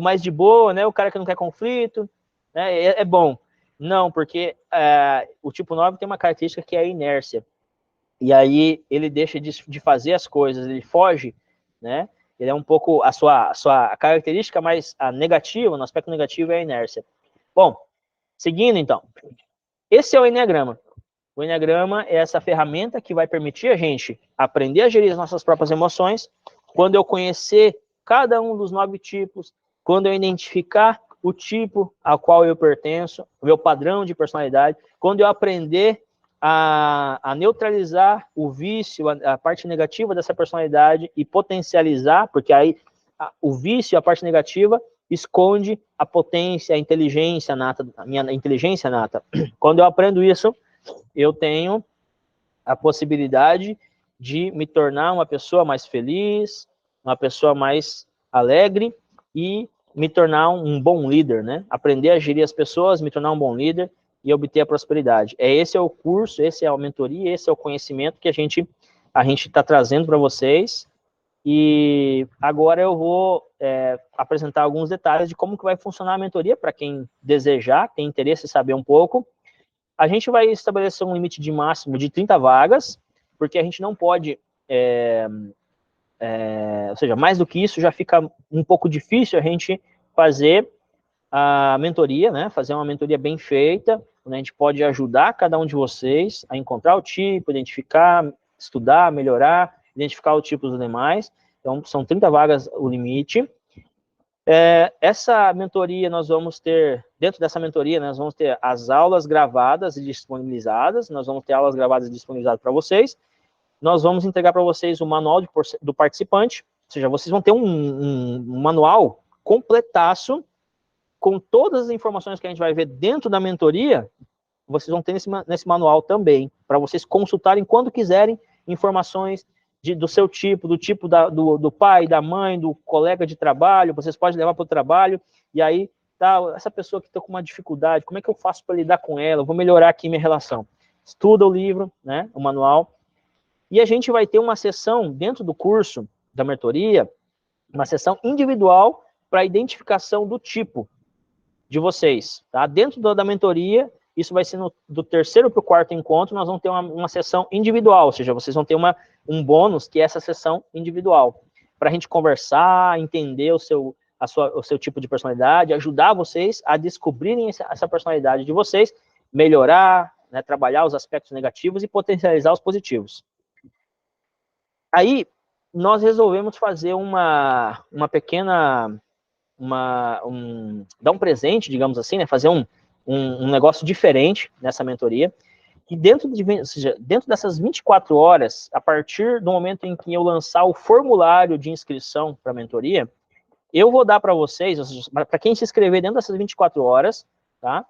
mais de boa, né? O cara que não quer conflito, né? É bom. Não, porque o tipo 9 tem uma característica que é a inércia. E aí ele deixa de fazer as coisas, ele foge, né? Ele é um pouco a sua característica mais negativa, no aspecto negativo é a inércia. Bom, seguindo então. Esse é o Enneagrama. O Enneagrama é essa ferramenta que vai permitir a gente aprender a gerir as nossas próprias emoções. Quando eu conhecer cada um dos 9 tipos, quando eu identificar o tipo ao qual eu pertenço, o meu padrão de personalidade, quando eu aprender a neutralizar o vício, a parte negativa dessa personalidade e potencializar, porque aí o vício, a parte negativa, esconde a potência, a inteligência nata, a minha inteligência nata. Quando eu aprendo isso, eu tenho a possibilidade de me tornar uma pessoa mais feliz, uma pessoa mais alegre e me tornar um bom líder, né? Aprender a gerir as pessoas, me tornar um bom líder e obter a prosperidade. Esse é o curso, esse é a mentoria, esse é o conhecimento que a gente está trazendo para vocês. E agora eu vou apresentar alguns detalhes de como que vai funcionar a mentoria para quem desejar, tem interesse em saber um pouco. A gente vai estabelecer um limite de máximo de 30 vagas, porque a gente não pode, ou seja, mais do que isso já fica um pouco difícil a gente fazer a mentoria, né? Fazer uma mentoria bem feita, onde a gente pode ajudar cada um de vocês a encontrar o tipo, identificar, estudar, melhorar, identificar o tipo dos demais. Então, são 30 vagas o limite. Essa mentoria nós vamos ter, dentro dessa mentoria, nós vamos ter as aulas gravadas e disponibilizadas, nós vamos ter aulas gravadas e disponibilizadas para vocês, nós vamos entregar para vocês o manual do participante, ou seja, vocês vão ter um manual completaço, com todas as informações que a gente vai ver dentro da mentoria, vocês vão ter nesse manual também, para vocês consultarem quando quiserem informações do seu tipo, do tipo do pai, da mãe, do colega de trabalho, vocês podem levar para o trabalho, e aí, essa pessoa que está com uma dificuldade, como é que eu faço para lidar com ela? Eu vou melhorar aqui minha relação. Estuda o livro, né, o manual, e a gente vai ter uma sessão dentro do curso da mentoria, Uma sessão individual para identificação do tipo de vocês, tá? Dentro da mentoria, isso vai ser do terceiro para o quarto encontro, nós vamos ter uma sessão individual, ou seja, vocês vão ter um bônus, que é essa sessão individual, para a gente conversar, entender o seu tipo de personalidade, ajudar vocês a descobrirem essa personalidade de vocês, melhorar, né, trabalhar os aspectos negativos e potencializar os positivos. Aí, nós resolvemos fazer uma pequena... dar um presente, digamos assim, né, fazer um negócio diferente nessa mentoria, que ou seja, dentro dessas 24 horas, a partir do momento em que eu lançar o formulário de inscrição para a mentoria, eu vou dar para vocês, para quem se inscrever dentro dessas 24 horas, tá?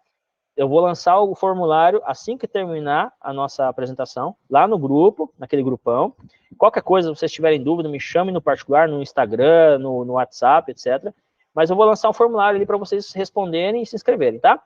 Eu vou lançar o formulário assim que terminar a nossa apresentação, lá no grupo, naquele grupão. Qualquer coisa, se vocês tiverem dúvida, me chamem no particular, no Instagram, no WhatsApp, etc. Mas eu vou lançar um formulário ali para vocês responderem e se inscreverem, tá?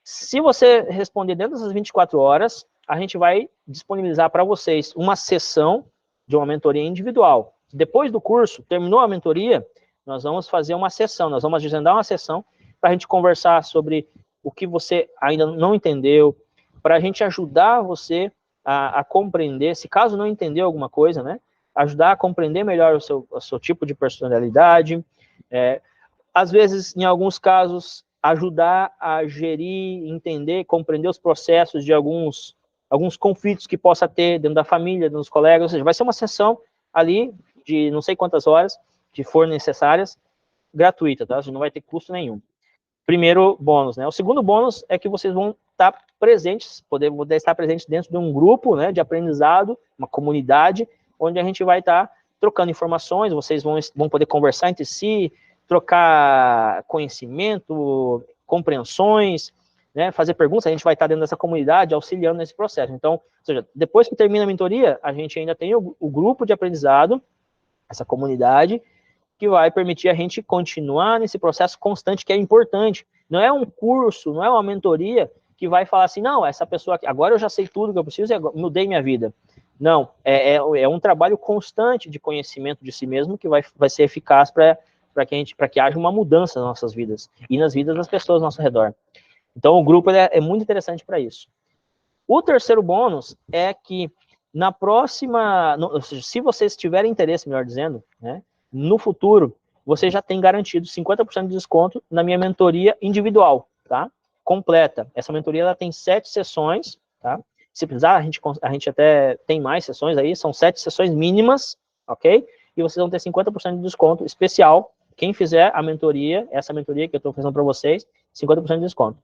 Se você responder dentro dessas 24 horas, a gente vai disponibilizar para vocês uma sessão de uma mentoria individual. Depois do curso, terminou a mentoria, nós vamos fazer uma sessão, nós vamos agendar uma sessão para a gente conversar sobre o que você ainda não entendeu, para a gente ajudar você a compreender, se caso não entendeu alguma coisa, né? Ajudar a compreender melhor o seu tipo de personalidade. Às vezes, em alguns casos, ajudar a gerir, entender, compreender os processos de alguns conflitos que possa ter dentro da família, dos colegas, ou seja, vai ser uma sessão ali de não sei quantas horas, que for necessárias, gratuita, tá? Você não vai ter custo nenhum. Primeiro bônus, né? O segundo bônus é que vocês vão estar presentes, poder estar presentes dentro de um grupo, né, de aprendizado, uma comunidade, onde a gente vai estar trocando informações, vocês vão poder conversar entre si, trocar conhecimento, compreensões, né, fazer perguntas, a gente vai estar dentro dessa comunidade auxiliando nesse processo. Então, ou seja, depois que termina a mentoria, a gente ainda tem o grupo de aprendizado, essa comunidade, que vai permitir a gente continuar nesse processo constante, que é importante. Não é um curso, não é uma mentoria que vai falar assim, não, essa pessoa aqui, agora eu já sei tudo que eu preciso e mudei minha vida. Não, é um trabalho constante de conhecimento de si mesmo que vai ser eficaz para que haja uma mudança nas nossas vidas e nas vidas das pessoas ao nosso redor. Então, o grupo é muito interessante para isso. O terceiro bônus é que na próxima, ou seja, se vocês tiverem interesse, melhor dizendo, né, no futuro, você já tem garantido 50% de desconto na minha mentoria individual, tá? Completa. Essa mentoria ela tem 7 sessões, tá? Se precisar, a gente até tem mais sessões aí, são 7 sessões mínimas, ok? E vocês vão ter 50% de desconto especial. Quem fizer a mentoria, essa mentoria que eu estou fazendo para vocês, 50% de desconto.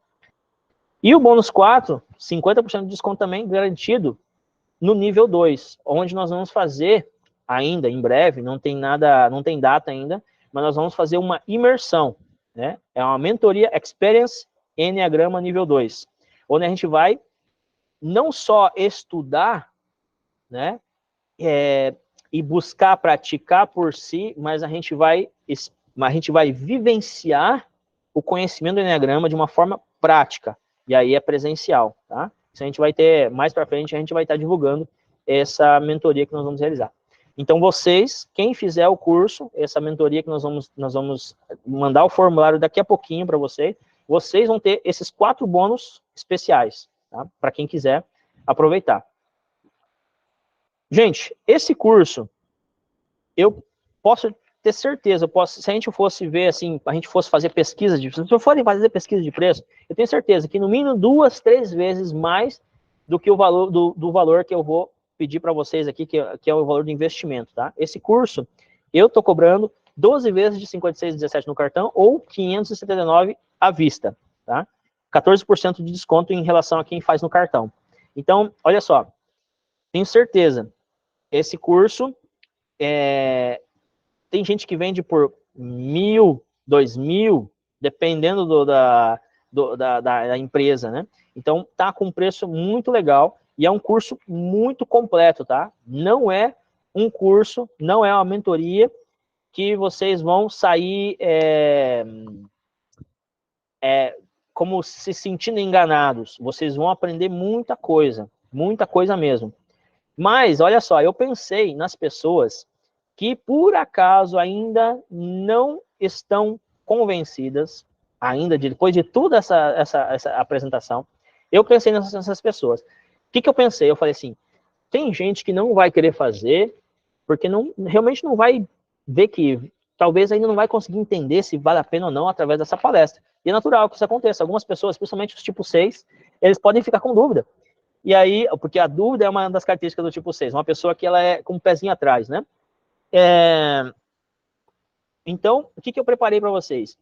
E o bônus 4, 50% de desconto também garantido no nível 2, onde nós vamos fazer ainda, em breve, não tem data ainda, mas nós vamos fazer uma imersão, né? É uma mentoria Experience Enneagrama nível 2, onde a gente vai não só estudar, né, e buscar praticar por si, mas a gente vai vivenciar o conhecimento do Enneagrama de uma forma prática, e aí é presencial, tá? Isso a gente vai ter, mais para frente, a gente vai estar divulgando essa mentoria que nós vamos realizar. Então, vocês, quem fizer o curso, essa mentoria que nós vamos mandar o formulário daqui a pouquinho para vocês vão ter esses 4 bônus especiais, tá? Para quem quiser aproveitar. Gente, esse curso, eu posso ter certeza, se a gente fosse ver assim, a gente fosse fazer pesquisa de preço, se eu for fazer pesquisa de preço, eu tenho certeza que no mínimo 2, 3 vezes mais do que o valor do valor que eu vou pedir para vocês aqui, que é o valor do investimento, tá? Esse curso, eu estou cobrando 12 vezes de 56,17 no cartão ou 579 à vista, tá? 14% de desconto em relação a quem faz no cartão. Então, olha só, tenho certeza, esse curso tem gente que vende por 1.000, 2.000, dependendo da empresa, né? Então, tá com um preço muito legal e é um curso muito completo, tá? Não é um curso, não é uma mentoria que vocês vão sair como se sentindo enganados. Vocês vão aprender muita coisa mesmo. Mas, olha só, eu pensei nas pessoas que, por acaso, ainda não estão convencidas, ainda depois de toda essa apresentação, eu pensei nessas pessoas. O que eu pensei? Eu falei assim, tem gente que não vai querer fazer, porque realmente não vai ver que, talvez ainda não vai conseguir entender se vale a pena ou não através dessa palestra. E é natural que isso aconteça. Algumas pessoas, principalmente os tipo 6, eles podem ficar com dúvida. E aí, porque a dúvida é uma das características do tipo 6, uma pessoa que ela é com o pezinho atrás, né? Então, o que eu preparei para vocês?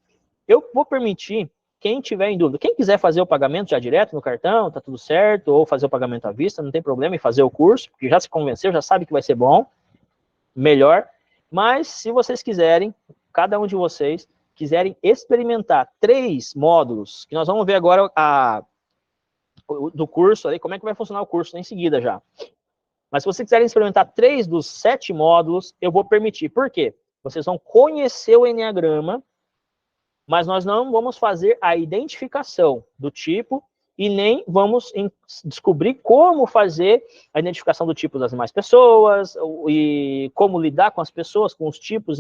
Eu vou permitir, quem tiver em dúvida, quem quiser fazer o pagamento já direto no cartão, tá tudo certo, ou fazer o pagamento à vista, não tem problema em fazer o curso, porque já se convenceu, já sabe que vai ser bom, melhor. Mas, se vocês quiserem, cada um de vocês, quiserem experimentar 3 módulos, que nós vamos ver agora do curso, aí, como é que vai funcionar o curso em seguida já. Mas se vocês quiserem experimentar 3 dos 7 módulos, eu vou permitir. Por quê? Vocês vão conhecer o Enneagrama, mas nós não vamos fazer a identificação do tipo e nem vamos descobrir como fazer a identificação do tipo das demais pessoas e como lidar com as pessoas, com os tipos,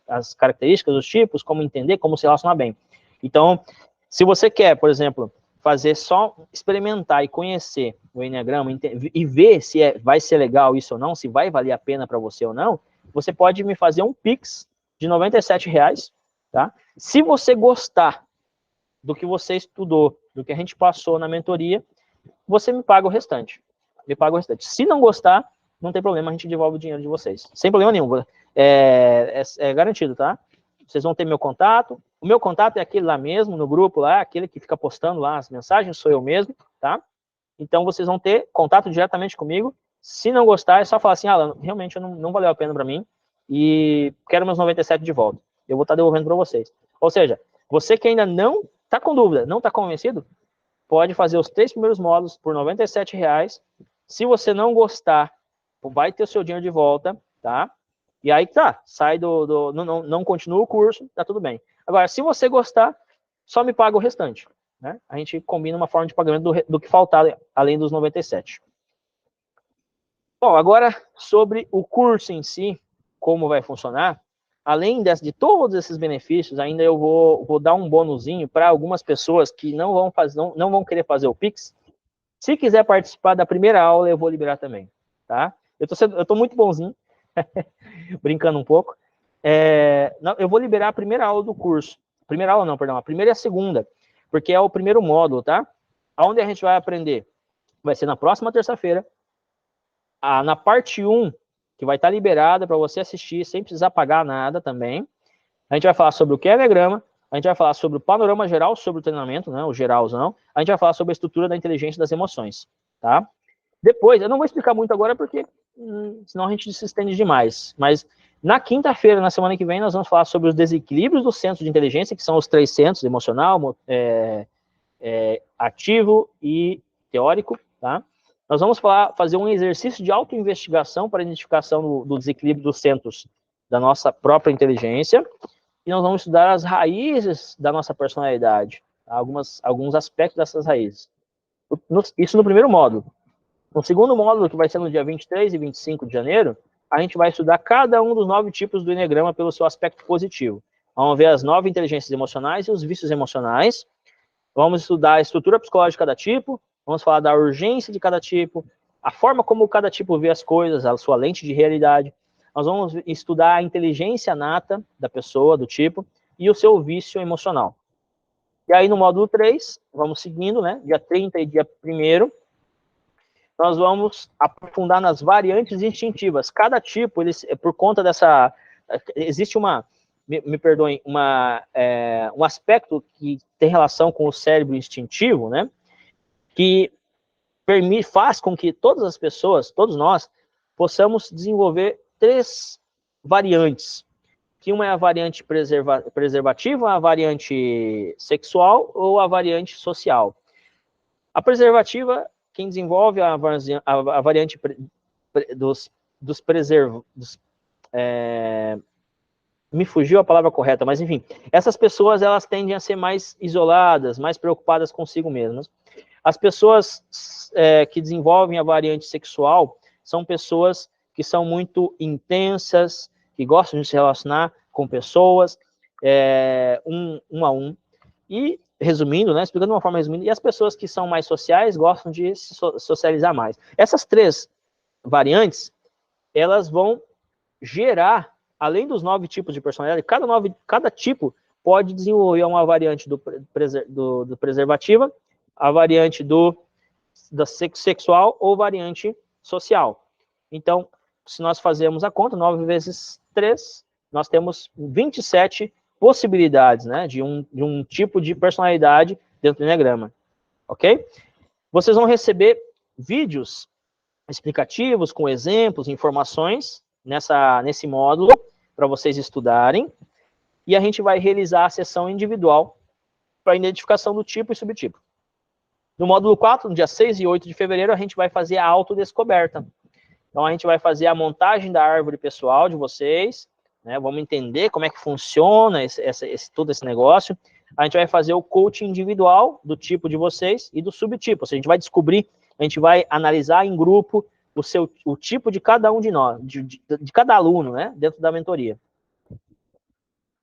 as características dos tipos, como entender, como se relacionar bem. Então, se você quer, por exemplo, fazer só experimentar e conhecer o Enneagrama e ver se vai ser legal isso ou não, se vai valer a pena para você ou não, você pode me fazer um Pix de R$ 97,00, tá? Se você gostar do que você estudou, do que a gente passou na mentoria, você me paga o restante. Me paga o restante. Se não gostar, não tem problema, a gente devolve o dinheiro de vocês. Sem problema nenhum. É garantido, tá? Vocês vão ter meu contato. O meu contato é aquele lá mesmo, no grupo lá, aquele que fica postando lá as mensagens, sou eu mesmo, tá? Então, vocês vão ter contato diretamente comigo. Se não gostar, é só falar assim, Alan, realmente não valeu a pena para mim e quero meus 97 de volta. Eu vou estar devolvendo para vocês. Ou seja, você que ainda não está com dúvida, não está convencido, pode fazer os 3 primeiros módulos por R$ 97,00. Se você não gostar, vai ter o seu dinheiro de volta, tá? E aí tá, sai não continua o curso, tá tudo bem. Agora, se você gostar, só me paga o restante, né? A gente combina uma forma de pagamento do que faltar, além dos 97. Bom, agora sobre o curso em si, como vai funcionar, além de todos esses benefícios, ainda eu vou dar um bônusinho para algumas pessoas que não vão querer fazer o Pix. Se quiser participar da primeira aula, eu vou liberar também, tá? Eu tô muito bonzinho, brincando um pouco. Eu vou liberar a primeira aula do curso. Primeira aula não, perdão, a primeira e a segunda, porque é o primeiro módulo, tá? Onde a gente vai aprender? Vai ser na próxima terça-feira, na parte 1, que vai estar liberada para você assistir sem precisar pagar nada também. A gente vai falar sobre o que é Enneagrama, a gente vai falar sobre o panorama geral sobre o treinamento, né, o geralzão, a gente vai falar sobre a estrutura da inteligência das emoções, tá? Depois, eu não vou explicar muito agora porque senão a gente se estende demais, mas na quinta-feira, na semana que vem, nós vamos falar sobre os desequilíbrios do centro de inteligência, que são os 3 centros, emocional, ativo e teórico, tá? Nós vamos fazer um exercício de autoinvestigação para identificação do desequilíbrio dos centros da nossa própria inteligência, e nós vamos estudar as raízes da nossa personalidade, alguns aspectos dessas raízes. Isso no primeiro módulo. No segundo módulo, que vai ser no dia 23 e 25 de janeiro, a gente vai estudar cada um dos 9 tipos do Enneagrama pelo seu aspecto positivo. Vamos ver as 9 inteligências emocionais e os vícios emocionais. Vamos estudar a estrutura psicológica de cada tipo, vamos falar da urgência de cada tipo, a forma como cada tipo vê as coisas, a sua lente de realidade. Nós vamos estudar a inteligência nata da pessoa, do tipo, e o seu vício emocional. E aí no módulo 3, vamos seguindo, né? Dia 30 e dia 1º, nós vamos aprofundar nas variantes instintivas. Cada tipo, por conta dessa... Existe me perdoem, um aspecto que tem relação com o cérebro instintivo, né? Que faz com que todas as pessoas, todos nós, possamos desenvolver 3 variantes. Que uma é a variante preservativa, a variante sexual ou a variante social. A preservativa, quem desenvolve a variante dos preservativos, me fugiu a palavra correta, mas enfim, essas pessoas, elas tendem a ser mais isoladas, mais preocupadas consigo mesmas. As pessoas que desenvolvem a variante sexual são pessoas que são muito intensas, que gostam de se relacionar com pessoas, um a um. E, resumindo, né, explicando de uma forma resumida, e as pessoas que são mais sociais gostam de se socializar mais. Essas três variantes, elas vão gerar, além dos 9 tipos de personalidade, cada tipo pode desenvolver uma variante do preservativa, a variante da sexual ou variante social. Então, se nós fazermos a conta, 9 vezes 3, nós temos 27 possibilidades, né, de um tipo de personalidade dentro do Enneagrama, ok? Vocês vão receber vídeos explicativos, com exemplos, informações, nesse módulo, para vocês estudarem, e a gente vai realizar a sessão individual para identificação do tipo e subtipo. No módulo 4, no dia 6 e 8 de fevereiro, a gente vai fazer a autodescoberta. Então, a gente vai fazer a montagem da árvore pessoal de vocês, né? Vamos entender como é que funciona todo esse negócio. A gente vai fazer o coaching individual do tipo de vocês e do subtipo. Ou seja, a gente vai descobrir, a gente vai analisar em grupo o tipo de cada um de nós, de cada aluno, né? Dentro da mentoria.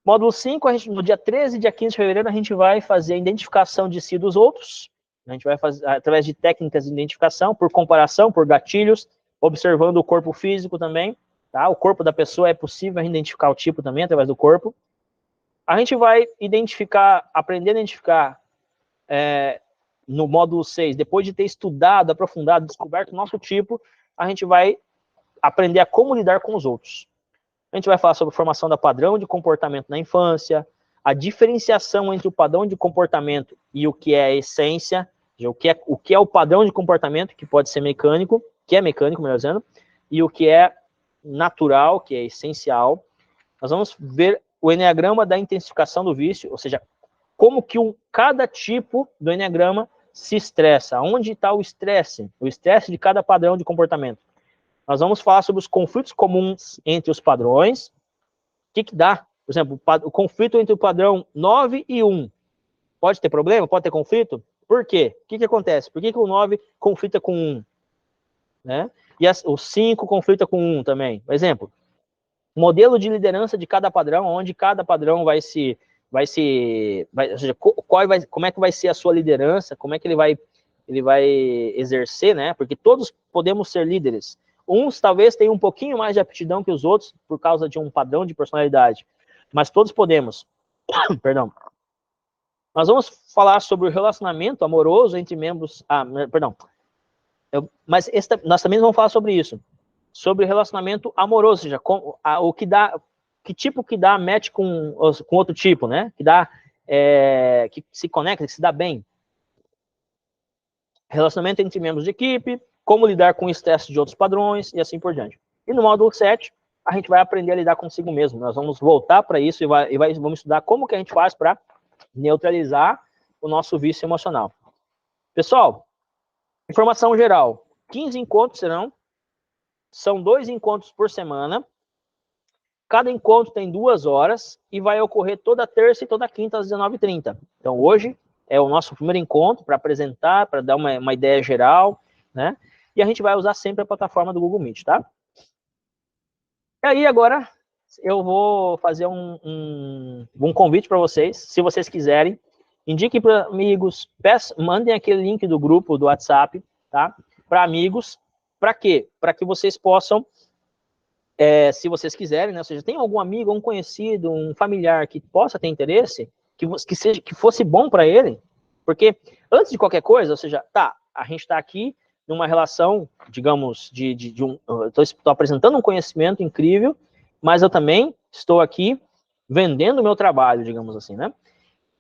Módulo 5, no dia 13 e dia 15 de fevereiro, a gente vai fazer a identificação de si e dos outros. A gente vai fazer através de técnicas de identificação, por comparação, por gatilhos, observando o corpo físico também, tá? O corpo da pessoa é possível identificar o tipo também através do corpo. A gente vai aprender a identificar no módulo 6, depois de ter estudado, aprofundado, descoberto o nosso tipo, a gente vai aprender a como lidar com os outros. A gente vai falar sobre formação da padrão de comportamento na infância, a diferenciação entre o padrão de comportamento e o que é a essência, o que é o padrão de comportamento, que pode ser mecânico, melhor dizendo, e o que é natural, que é essencial. Nós vamos ver o Enneagrama da intensificação do vício, ou seja, como que cada tipo do Enneagrama se estressa, onde está o estresse de cada padrão de comportamento. Nós vamos falar sobre os conflitos comuns entre os padrões, o que dá, por exemplo, o conflito entre o padrão 9 e 1. Pode ter problema? Pode ter conflito? Por quê? O que acontece? Por que o 9 conflita com 1? Né? E o 5 conflita com 1 também. Por exemplo, modelo de liderança de cada padrão, onde cada padrão ou seja, como é que vai ser a sua liderança, como é que ele vai exercer, né? Porque todos podemos ser líderes. Uns talvez tenham um pouquinho mais de aptidão que os outros por causa de um padrão de personalidade, mas todos podemos. Perdão. Nós vamos falar sobre o relacionamento amoroso entre membros. Nós também vamos falar sobre isso, sobre relacionamento amoroso, ou seja, que tipo que dá match com outro tipo, né? Que se conecta, que se dá bem. Relacionamento entre membros de equipe, como lidar com o estresse de outros padrões e assim por diante. E no módulo 7, a gente vai aprender a lidar consigo mesmo. Nós vamos voltar para isso e vamos estudar como que a gente faz para neutralizar o nosso vício emocional. Pessoal, informação geral. 15 encontros são 2 encontros por semana. Cada encontro tem 2 horas e vai ocorrer toda terça e toda quinta às 19h30. Então, hoje é o nosso primeiro encontro para apresentar, para dar uma ideia geral, né? E a gente vai usar sempre a plataforma do Google Meet, tá? E aí, agora, eu vou fazer um convite para vocês, se vocês quiserem, indiquem para amigos, mandem aquele link do grupo do WhatsApp, tá? Para amigos, para quê? Para que vocês possam, se vocês quiserem, né? Ou seja, tem algum amigo, um conhecido, um familiar que possa ter interesse, que fosse bom para ele, porque antes de qualquer coisa, ou seja, a gente está aqui numa relação, digamos, estou apresentando um conhecimento incrível, mas eu também estou aqui vendendo o meu trabalho, digamos assim, né?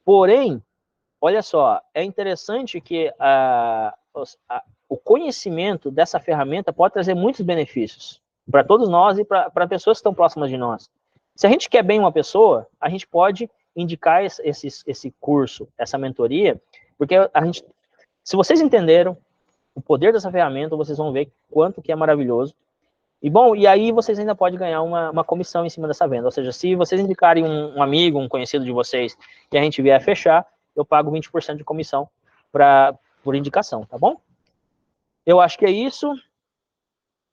Porém, olha só, é interessante que o conhecimento dessa ferramenta pode trazer muitos benefícios para todos nós e para pessoas que estão próximas de nós. Se a gente quer bem uma pessoa, a gente pode indicar esse curso, essa mentoria, porque se vocês entenderam o poder dessa ferramenta, vocês vão ver quanto que é maravilhoso. E aí vocês ainda podem ganhar uma comissão em cima dessa venda. Ou seja, se vocês indicarem um amigo, um conhecido de vocês, e a gente vier a fechar, eu pago 20% de comissão por indicação, tá bom? Eu acho que é isso.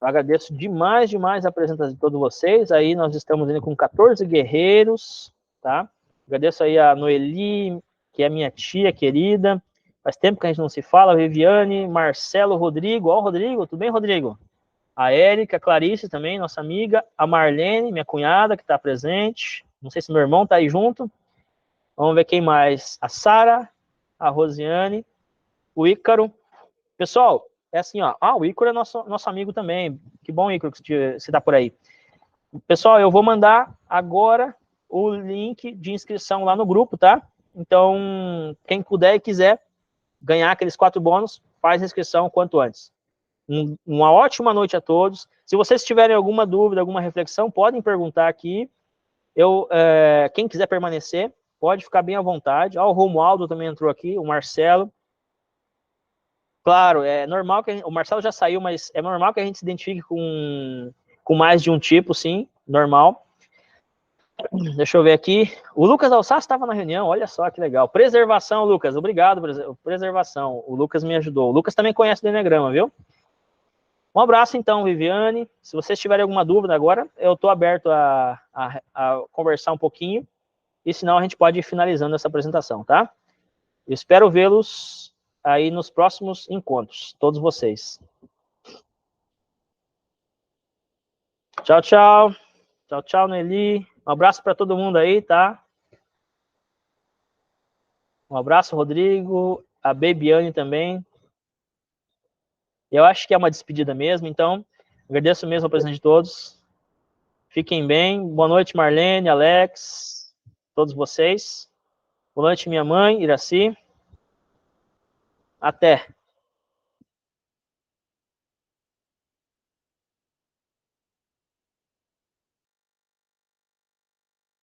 Eu agradeço demais a presença de todos vocês. Aí nós estamos indo com 14 guerreiros, tá? Agradeço aí a Noeli, que é minha tia querida. Faz tempo que a gente não se fala. Viviane, Marcelo, Rodrigo. Ó, Rodrigo, tudo bem, Rodrigo? A Érica, a Clarice também, nossa amiga. A Marlene, minha cunhada, que está presente. Não sei se meu irmão está aí junto. Vamos ver quem mais. A Sara, a Rosiane, o Ícaro. Pessoal, é assim, ó. Ah, o Ícaro é nosso amigo também. Que bom, Ícaro, que você está por aí. Pessoal, eu vou mandar agora o link de inscrição lá no grupo, tá? Então, quem puder e quiser ganhar aqueles 4 bônus, faz a inscrição quanto antes. Uma ótima noite a todos. Se vocês tiverem alguma dúvida, alguma reflexão, podem perguntar aqui. Quem quiser permanecer, pode ficar bem à vontade. O Romualdo também entrou aqui, o Marcelo. Claro, é normal que o Marcelo já saiu, mas é normal que a gente se identifique com mais de um tipo, sim, normal. Deixa eu ver aqui. O Lucas Alsassi estava na reunião, olha só que legal. Preservação, Lucas, obrigado, preservação. O Lucas me ajudou. O Lucas também conhece o Enneagrama, viu? Um abraço, então, Viviane. Se vocês tiverem alguma dúvida agora, eu estou aberto a conversar um pouquinho, e senão a gente pode ir finalizando essa apresentação, tá? Eu espero vê-los aí nos próximos encontros, todos vocês. Tchau, tchau. Tchau, tchau, Nelly. Um abraço para todo mundo aí, tá? Um abraço, Rodrigo. A Babiane também. Eu acho que é uma despedida mesmo, então agradeço mesmo a presença de todos. Fiquem bem. Boa noite, Marlene, Alex, todos vocês. Boa noite, minha mãe, Iraci. Até.